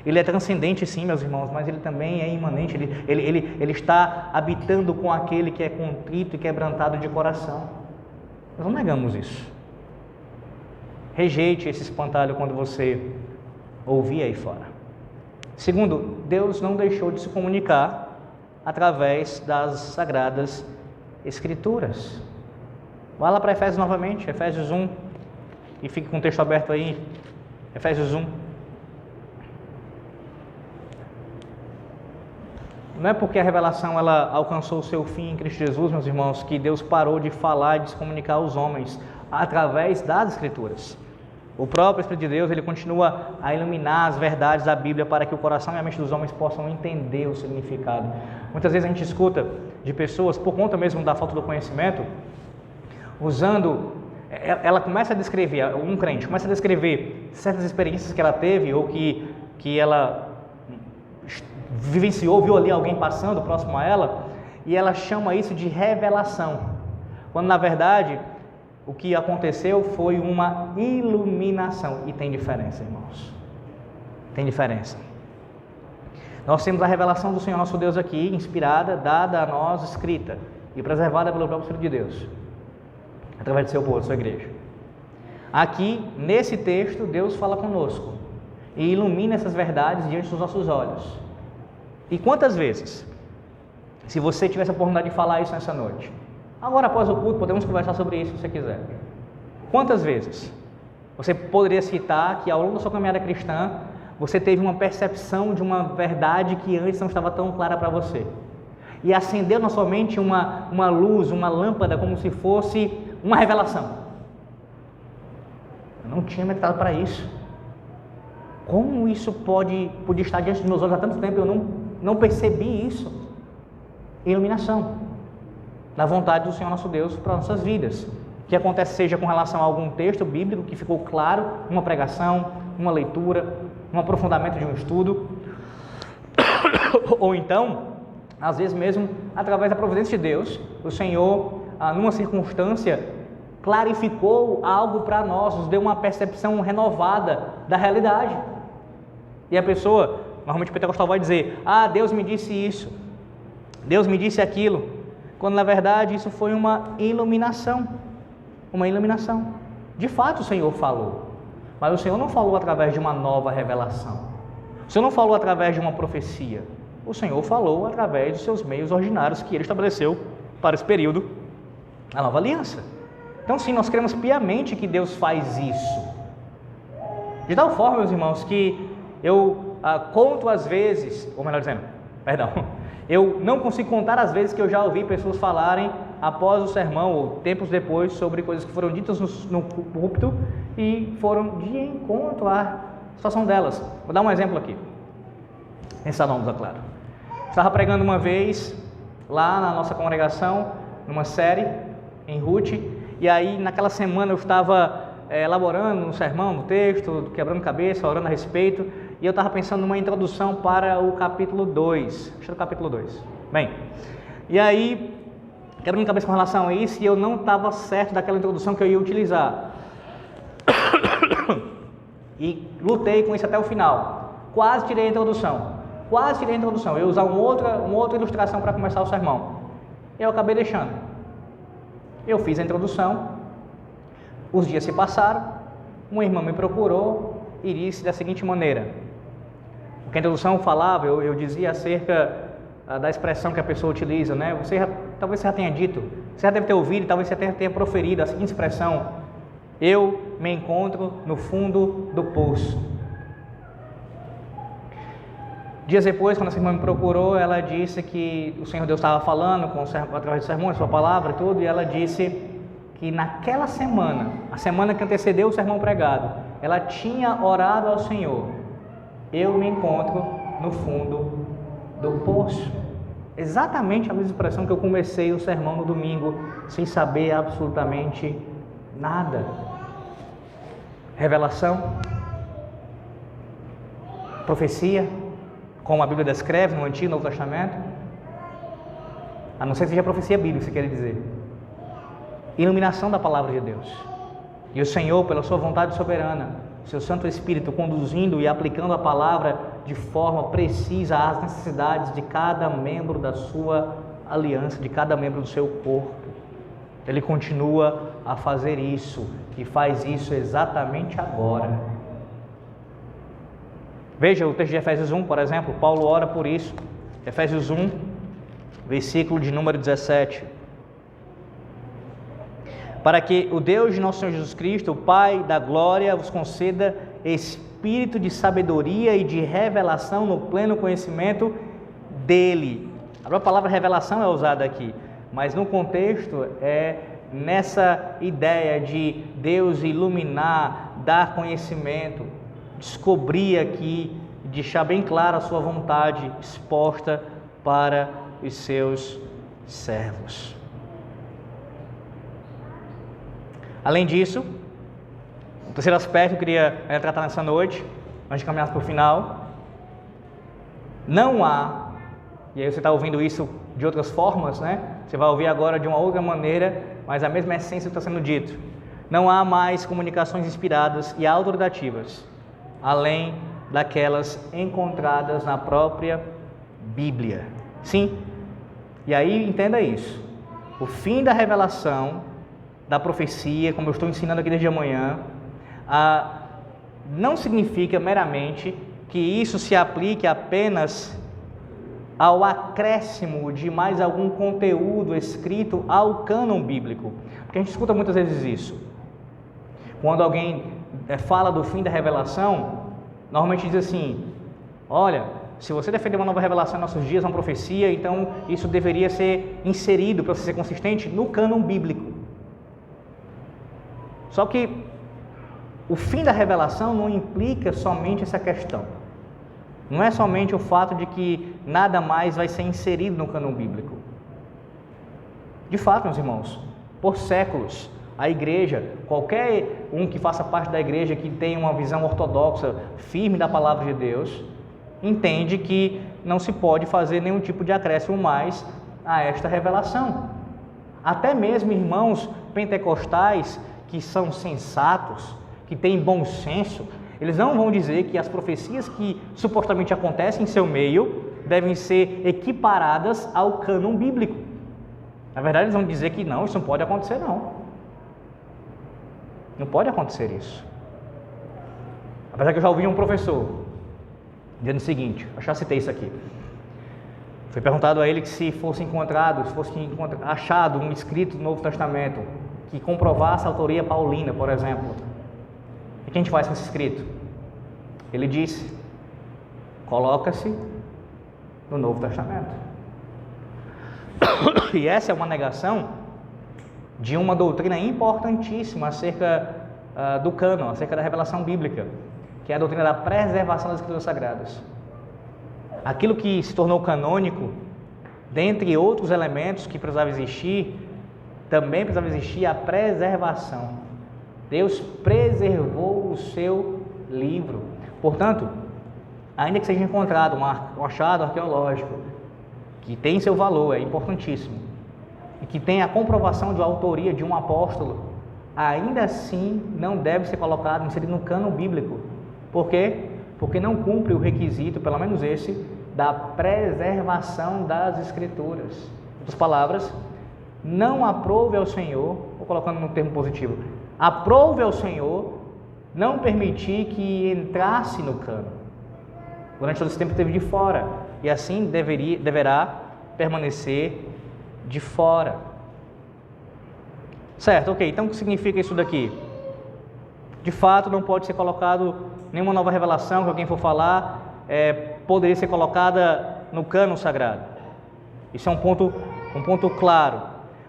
Ele é transcendente, sim, meus irmãos, mas ele também é imanente. Ele está habitando com aquele que é contrito e quebrantado de coração. Nós não negamos isso. Rejeite esse espantalho quando você ouvir aí fora. Segundo, Deus não deixou de se comunicar através das Sagradas Escrituras. Vá lá para Efésios novamente, Efésios 1, e fique com o texto aberto aí, Efésios 1. Não é porque a revelação ela alcançou o seu fim em Cristo Jesus, meus irmãos, que Deus parou de falar e de se comunicar aos homens através das Escrituras. O próprio Espírito de Deus, ele continua a iluminar as verdades da Bíblia para que o coração e a mente dos homens possam entender o significado. Muitas vezes a gente escuta de pessoas, por conta mesmo da falta do conhecimento, ela começa a descrever, um crente começa a descrever certas experiências que ela teve ou que ela vivenciou, viu ali alguém passando próximo a ela, e ela chama isso de revelação, quando na verdade o que aconteceu foi uma iluminação. E tem diferença, irmãos. Tem diferença. Nós temos a revelação do Senhor nosso Deus aqui, inspirada, dada a nós, escrita e preservada pelo próprio Espírito de Deus, através do seu povo, da sua igreja. Aqui, nesse texto, Deus fala conosco e ilumina essas verdades diante dos nossos olhos. E quantas vezes, se você tivesse a oportunidade de falar isso nessa noite, agora após o culto, podemos conversar sobre isso se você quiser. Quantas vezes você poderia citar que ao longo da sua caminhada cristã, você teve uma percepção de uma verdade que antes não estava tão clara para você? E acendeu na sua mente uma luz, uma lâmpada, como se fosse uma revelação. Eu não tinha meditado para isso. Como isso pode estar diante dos meus olhos há tanto tempo? Eu não percebi isso. Iluminação da vontade do Senhor nosso Deus para nossas vidas. Que acontece seja com relação a algum texto bíblico que ficou claro, uma pregação, uma leitura, um aprofundamento de um estudo, ou então, às vezes mesmo, através da providência de Deus, o Senhor, numa circunstância, clarificou algo para nós, nos deu uma percepção renovada da realidade. E a pessoa, normalmente o pentecostal vai dizer, Deus me disse isso, Deus me disse aquilo, quando na verdade isso foi uma iluminação. Uma iluminação. De fato o Senhor falou, mas o Senhor não falou através de uma nova revelação. O Senhor não falou através de uma profecia. O Senhor falou através dos seus meios ordinários que Ele estabeleceu para esse período, a nova aliança. Então sim, nós cremos piamente que Deus faz isso. De tal forma, meus irmãos, que eu conto as vezes, ou melhor dizendo, eu não consigo contar as vezes que eu já ouvi pessoas falarem após o sermão ou tempos depois sobre coisas que foram ditas no púlpito e foram de encontro à situação delas. Vou dar um exemplo aqui. Pensar nomes, é claro. Estava pregando uma vez lá na nossa congregação, numa série em Ruth, e aí naquela semana eu estava elaborando um sermão, no texto, quebrando cabeça, orando a respeito, e eu estava pensando numa introdução para o capítulo 2. Acho que é o capítulo 2. Bem, e aí, quebrando cabeça com relação a isso, e eu não estava certo daquela introdução que eu ia utilizar. E lutei com isso até o final. Quase tirei a introdução. Eu ia usar uma outra ilustração para começar o sermão. Eu acabei deixando. Eu fiz a introdução. Os dias se passaram. Uma irmã me procurou e disse da seguinte maneira. O que a introdução falava, eu dizia acerca da expressão que a pessoa utiliza, né? Talvez você já tenha dito, você já deve ter ouvido, talvez você tenha proferido a seguinte expressão: eu me encontro no fundo do poço. Dias depois, quando essa irmã me procurou, ela disse que o Senhor Deus estava falando através do sermão, sua palavra e tudo, e ela disse que naquela semana, a semana que antecedeu o sermão pregado, ela tinha orado ao Senhor: eu me encontro no fundo do poço. Exatamente a mesma expressão que eu comecei o sermão no domingo, sem saber absolutamente nada. Revelação, profecia, como a Bíblia descreve no Antigo e Novo Testamento, a não ser que seja profecia bíblica, você quer dizer. Iluminação da palavra de Deus. E o Senhor, pela sua vontade soberana, seu Santo Espírito conduzindo e aplicando a palavra de forma precisa às necessidades de cada membro da sua aliança, de cada membro do seu corpo. Ele continua a fazer isso e faz isso exatamente agora. Veja o texto de Efésios 1, por exemplo, Paulo ora por isso. Efésios 1, versículo de número 17. Para que o Deus de nosso Senhor Jesus Cristo, o Pai da glória, vos conceda espírito de sabedoria e de revelação no pleno conhecimento dele. A palavra revelação é usada aqui, mas no contexto é nessa ideia de Deus iluminar, dar conhecimento, descobrir aqui, deixar bem clara a sua vontade exposta para os seus servos. Além disso, o terceiro aspecto que eu queria tratar nessa noite, antes de caminhar para o final, não há, e aí você está ouvindo isso de outras formas, né? Você vai ouvir agora de uma outra maneira, mas a mesma essência está sendo dito. Não há mais comunicações inspiradas e autoritativas, além daquelas encontradas na própria Bíblia. Sim, e aí entenda isso. O fim da revelação, da profecia, como eu estou ensinando aqui desde amanhã, não significa meramente que isso se aplique apenas ao acréscimo de mais algum conteúdo escrito ao cânon bíblico. Porque a gente escuta muitas vezes isso. Quando alguém fala do fim da revelação, normalmente diz assim: olha, se você defender uma nova revelação em nossos dias, uma profecia, então isso deveria ser inserido, para você ser consistente, no cânon bíblico. Só que o fim da revelação não implica somente essa questão. Não é somente o fato de que nada mais vai ser inserido no cânon bíblico. De fato, meus irmãos, por séculos, a igreja, qualquer um que faça parte da igreja que tenha uma visão ortodoxa, firme da palavra de Deus, entende que não se pode fazer nenhum tipo de acréscimo mais a esta revelação. Até mesmo irmãos pentecostais que são sensatos, que têm bom senso, eles não vão dizer que as profecias que supostamente acontecem em seu meio devem ser equiparadas ao cânon bíblico. Na verdade, eles vão dizer que não, isso não pode acontecer, não. Não pode acontecer isso. Apesar que eu já ouvi um professor dizendo o seguinte, eu já citei isso aqui. Foi perguntado a ele que se fosse achado um escrito do Novo Testamento que comprovasse a autoria paulina, por exemplo, o que a gente faz com esse escrito? Ele disse: coloca-se no Novo Testamento. E essa é uma negação de uma doutrina importantíssima acerca do cânon, acerca da revelação bíblica, que é a doutrina da preservação das Escrituras Sagradas. Aquilo que se tornou canônico, dentre outros elementos que precisava existir, também precisava existir a preservação. Deus preservou o seu livro. Portanto, ainda que seja encontrado um achado arqueológico que tem seu valor, é importantíssimo, e que tem a comprovação de autoria de um apóstolo, ainda assim não deve ser colocado, inserido no cânon bíblico. Por quê? Porque não cumpre o requisito, pelo menos esse, da preservação das Escrituras. Em outras palavras, não aprove ao Senhor, vou colocando no termo positivo, aprove ao Senhor não permitir que entrasse no cânon. Durante todo esse tempo esteve de fora, e assim deverá permanecer de fora. Certo, ok, então o que significa isso daqui? De fato, não pode ser colocado nenhuma nova revelação que alguém for falar, poderia ser colocada no cânon sagrado. Isso é um ponto claro.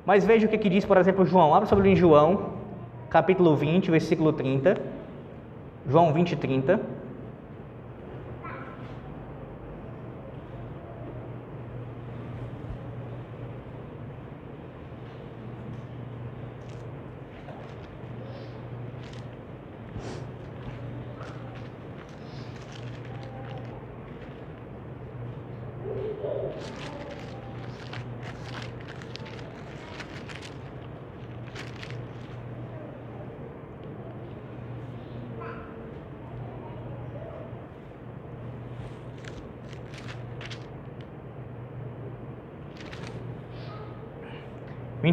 Mas veja o que diz, por exemplo, João. Abra sobre em João, capítulo 20, versículo 30. João 20, 30.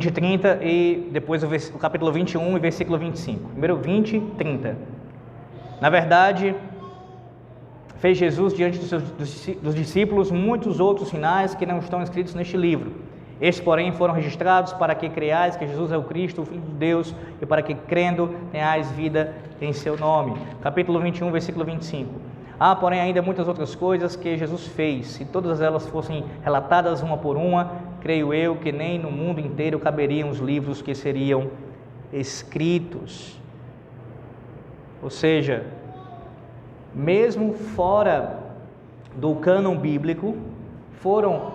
e 30 e depois o capítulo 21 e versículo 25. Primeiro 20, 30. Na verdade, fez Jesus diante dos discípulos muitos outros sinais que não estão escritos neste livro. Estes, porém, foram registrados para que creiais que Jesus é o Cristo, o Filho de Deus, e para que, crendo, tenhais vida em seu nome. Capítulo 21, versículo 25. Há, porém, ainda muitas outras coisas que Jesus fez. Se todas elas fossem relatadas uma por uma, creio eu que nem no mundo inteiro caberiam os livros que seriam escritos. Ou seja, mesmo fora do cânon bíblico, foram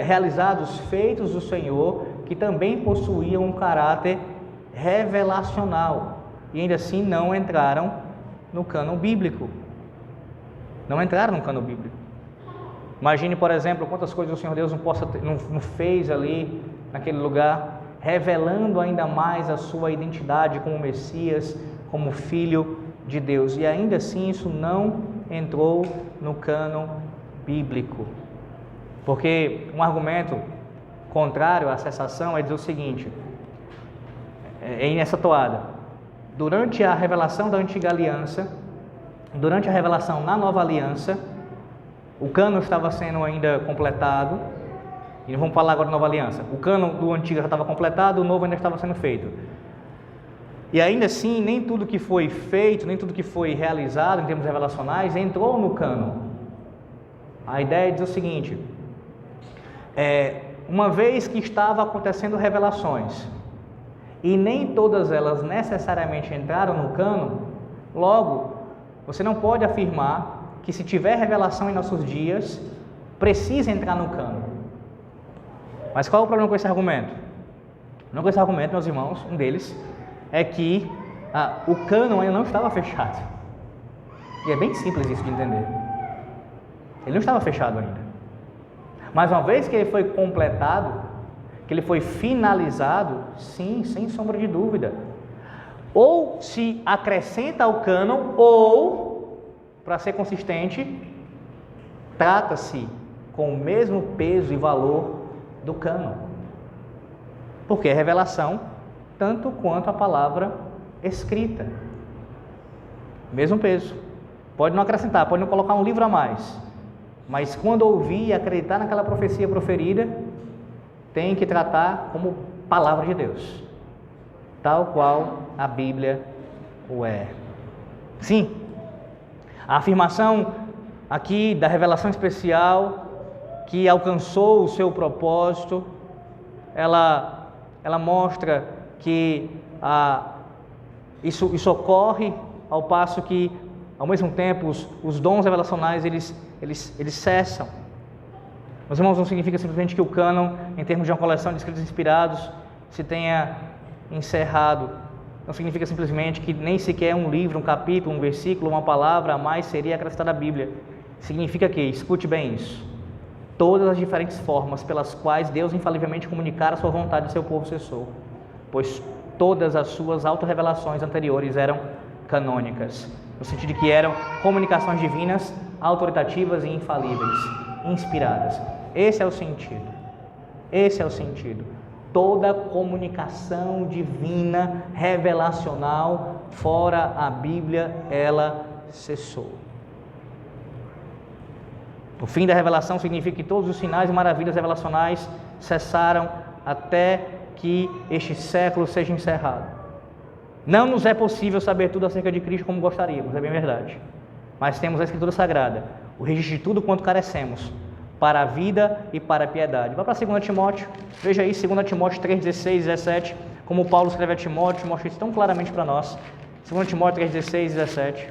realizados feitos do Senhor que também possuíam um caráter revelacional e ainda assim não entraram no cânon bíblico. Não entraram no cânon bíblico. Imagine, por exemplo, quantas coisas o Senhor Deus não fez ali naquele lugar, revelando ainda mais a sua identidade como Messias, como Filho de Deus. E ainda assim isso não entrou no cânon bíblico. Porque um argumento contrário à cessação é dizer o seguinte, nessa toada: durante a revelação da antiga aliança, durante a revelação na nova aliança, o cânon estava sendo ainda completado, e vamos falar agora da nova aliança. O cânon do antigo já estava completado, o novo ainda estava sendo feito. E ainda assim, nem tudo que foi feito, nem tudo que foi realizado em termos revelacionais entrou no cânon. A ideia é dizer o seguinte: uma vez que estava acontecendo revelações, e nem todas elas necessariamente entraram no cânon, logo, você não pode afirmar que se tiver revelação em nossos dias, precisa entrar no cânon. Mas qual é o problema com esse argumento? Não com esse argumento, meus irmãos, um deles é que o cânon ainda não estava fechado. E é bem simples isso de entender. Ele não estava fechado ainda. Mas uma vez que ele foi completado, que ele foi finalizado, sim, sem sombra de dúvida, ou se acrescenta ao cânon, ou, para ser consistente, trata-se com o mesmo peso e valor do cânon. Porque é revelação tanto quanto a palavra escrita. Mesmo peso. Pode não acrescentar, pode não colocar um livro a mais, mas quando ouvir e acreditar naquela profecia proferida, tem que tratar como palavra de Deus, tal qual a Bíblia o é. Sim, a afirmação aqui da revelação especial que alcançou o seu propósito, ela mostra que isso ocorre ao passo que, ao mesmo tempo, os dons revelacionais eles cessam. Meus irmãos, não significa simplesmente que o cânon, em termos de uma coleção de escritos inspirados, se tenha encerrado. Não significa simplesmente que nem sequer um livro, um capítulo, um versículo, uma palavra a mais seria acrescentada à Bíblia. Significa que, escute bem isso, todas as diferentes formas pelas quais Deus infalivelmente comunicara a sua vontade ao seu povo cessou, pois todas as suas autorrevelações anteriores eram canônicas, no sentido de que eram comunicações divinas, autoritativas e infalíveis, inspiradas. Esse é o sentido. Esse é o sentido. Toda comunicação divina, revelacional, fora a Bíblia, ela cessou. O fim da revelação significa que todos os sinais e maravilhas revelacionais cessaram até que este século seja encerrado. Não nos é possível saber tudo acerca de Cristo como gostaríamos, é bem verdade. Mas temos a Escritura Sagrada, o registro de tudo quanto carecemos, para a vida e para a piedade. Vá para 2 Timóteo, veja aí 2 Timóteo 3, 16 e 17, como Paulo escreve a Timóteo, mostra isso tão claramente para nós. 2 Timóteo 3, 16 e 17.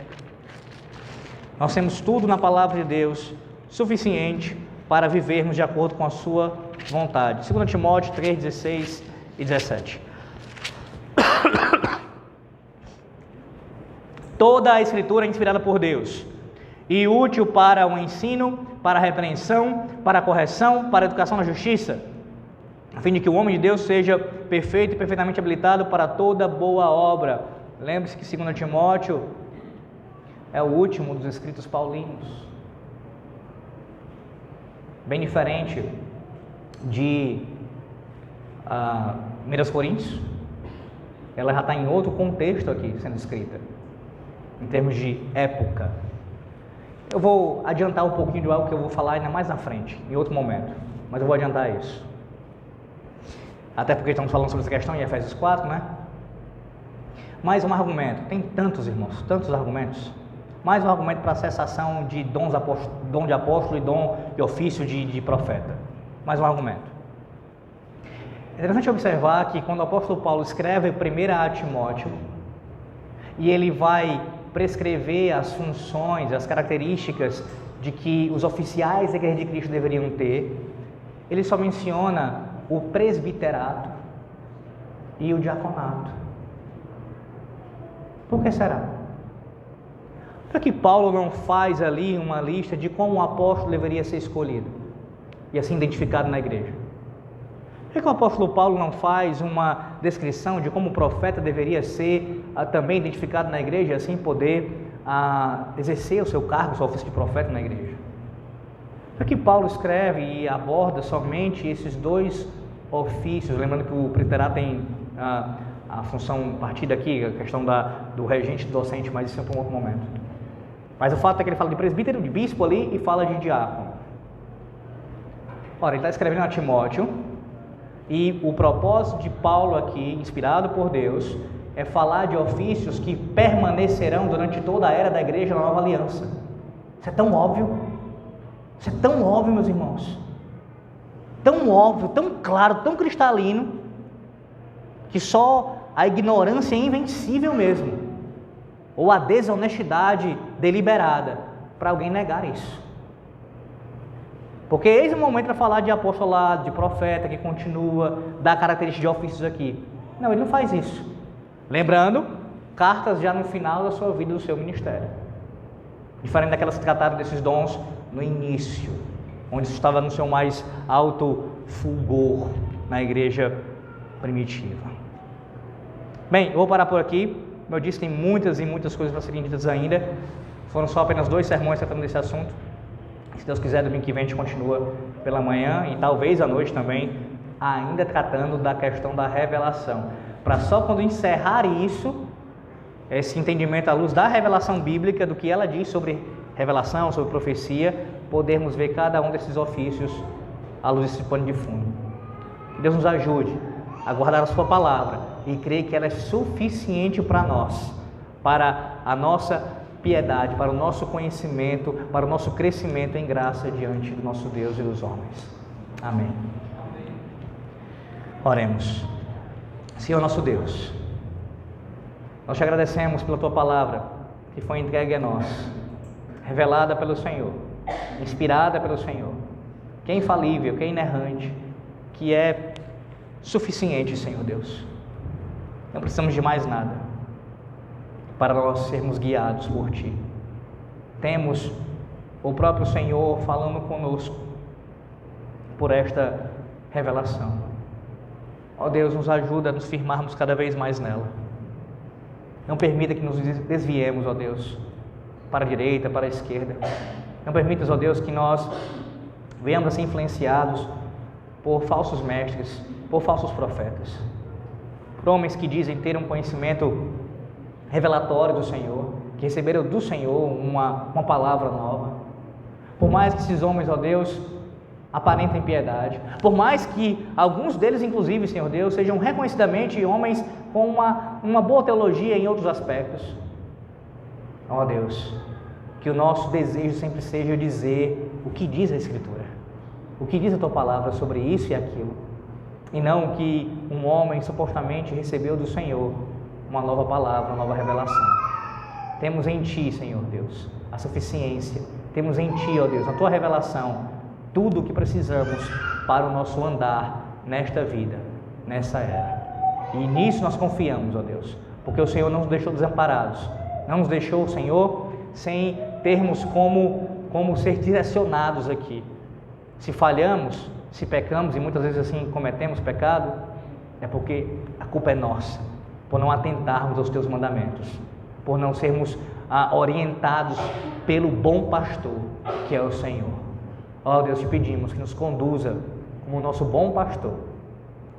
Nós temos tudo na palavra de Deus, suficiente para vivermos de acordo com a sua vontade. 2 Timóteo 3, 16 e 17. Toda a Escritura é inspirada por Deus e útil para o ensino, para a repreensão, para a correção, para a educação na justiça, a fim de que o homem de Deus seja perfeito e perfeitamente habilitado para toda boa obra. Lembre-se que 2 Timóteo é o último dos escritos paulinos, bem diferente de 1 Coríntios. Ela já está em outro contexto aqui sendo escrita, em termos de época. Eu vou adiantar um pouquinho de algo que eu vou falar ainda mais na frente, em outro momento, mas eu vou adiantar isso. Até porque estamos falando sobre essa questão em Efésios 4, né? Mais um argumento, tem tantos irmãos, tantos argumentos. Mais um argumento para a cessação de dom de apóstolo e dom de ofício de profeta. Mais um argumento. É interessante observar que quando o apóstolo Paulo escreve 1 a Timóteo, e ele vai prescrever as funções, as características de que os oficiais da Igreja de Cristo deveriam ter, ele só menciona o presbiterato e o diaconato. Por que será? Por que Paulo não faz ali uma lista de como o apóstolo deveria ser escolhido e assim identificado na igreja? Por que o apóstolo Paulo não faz uma descrição de como o profeta deveria ser também identificado na igreja e assim poder exercer o seu cargo, o seu ofício de profeta na igreja? Por que Paulo escreve e aborda somente esses dois ofícios? Lembrando que o presbiterato tem a função partida aqui, a questão do regente e do docente, mas isso é para um outro momento. Mas o fato é que ele fala de presbítero, de bispo ali e fala de diácono. Ora, ele está escrevendo a Timóteo e o propósito de Paulo aqui, inspirado por Deus, é falar de ofícios que permanecerão durante toda a era da igreja na nova aliança. Isso é tão óbvio. Isso é tão óbvio, meus irmãos. Tão óbvio, tão claro, tão cristalino, que só a ignorância é invencível mesmo, ou a desonestidade deliberada, para alguém negar isso. Porque eis o momento para falar de apostolado, de profeta que continua, da característica de ofícios aqui. Não, ele não faz isso. Lembrando, cartas já no final da sua vida, do seu ministério. Diferente daquelas que trataram desses dons no início, onde estava no seu mais alto fulgor na igreja primitiva. Bem, eu vou parar por aqui. Como eu disse, tem muitas e muitas coisas para serem ditas ainda. Foram só apenas 2 sermões tratando desse assunto. Se Deus quiser, domingo que vem a gente continua pela manhã e talvez à noite também, ainda tratando da questão da revelação. Para só quando encerrar isso, esse entendimento à luz da revelação bíblica, do que ela diz sobre revelação, sobre profecia, podermos ver cada um desses ofícios à luz desse pano de fundo. Que Deus nos ajude a guardar a sua palavra e crer que ela é suficiente para nós, para a nossa piedade, para o nosso conhecimento, para o nosso crescimento em graça diante do nosso Deus e dos homens. Amém. Oremos. Senhor nosso Deus, nós te agradecemos pela tua palavra que foi entregue a nós, revelada pelo Senhor, inspirada pelo Senhor, que é infalível, que é inerrante, que é suficiente, Senhor Deus. Não precisamos de mais nada para nós sermos guiados por Ti. Temos o próprio Senhor falando conosco por esta revelação. Ó Deus, nos ajuda a nos firmarmos cada vez mais nela. Não permita que nos desviemos, ó Deus, para a direita, para a esquerda. Não permita, ó Deus, que nós venhamos a ser influenciados por falsos mestres, por falsos profetas, por homens que dizem ter um conhecimento revelatório do Senhor, que receberam do Senhor uma palavra nova. Por mais que esses homens, ó Deus, aparentem piedade, por mais que alguns deles, inclusive, Senhor Deus, sejam reconhecidamente homens com uma boa teologia em outros aspectos, ó Deus, que o nosso desejo sempre seja dizer o que diz a Escritura, o que diz a Tua Palavra sobre isso e aquilo, e não que um homem supostamente recebeu do Senhor uma nova palavra, uma nova revelação. Temos em Ti, Senhor Deus, a suficiência, temos em Ti, ó Deus, a Tua revelação, tudo o que precisamos para o nosso andar nesta vida, nessa era. E nisso nós confiamos, ó Deus, porque o Senhor não nos deixou desamparados, não nos deixou, Senhor, sem termos como ser direcionados aqui. Se falhamos, se pecamos, e muitas vezes assim cometemos pecado, é porque a culpa é nossa, por não atentarmos aos Teus mandamentos, por não sermos orientados pelo bom pastor, que é o Senhor. Ó Deus, te pedimos que nos conduza como nosso bom pastor,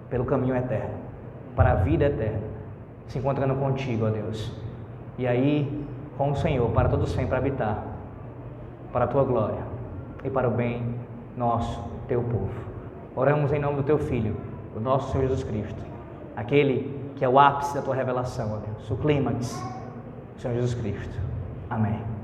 pelo caminho eterno, para a vida eterna, se encontrando contigo, ó Deus, e aí com o Senhor, para todo sempre habitar, para a Tua glória e para o bem nosso, Teu povo. Oramos em nome do Teu Filho, o nosso Senhor Jesus Cristo, aquele que é o ápice da Tua revelação, ó Deus, o clímax, Senhor Jesus Cristo. Amém.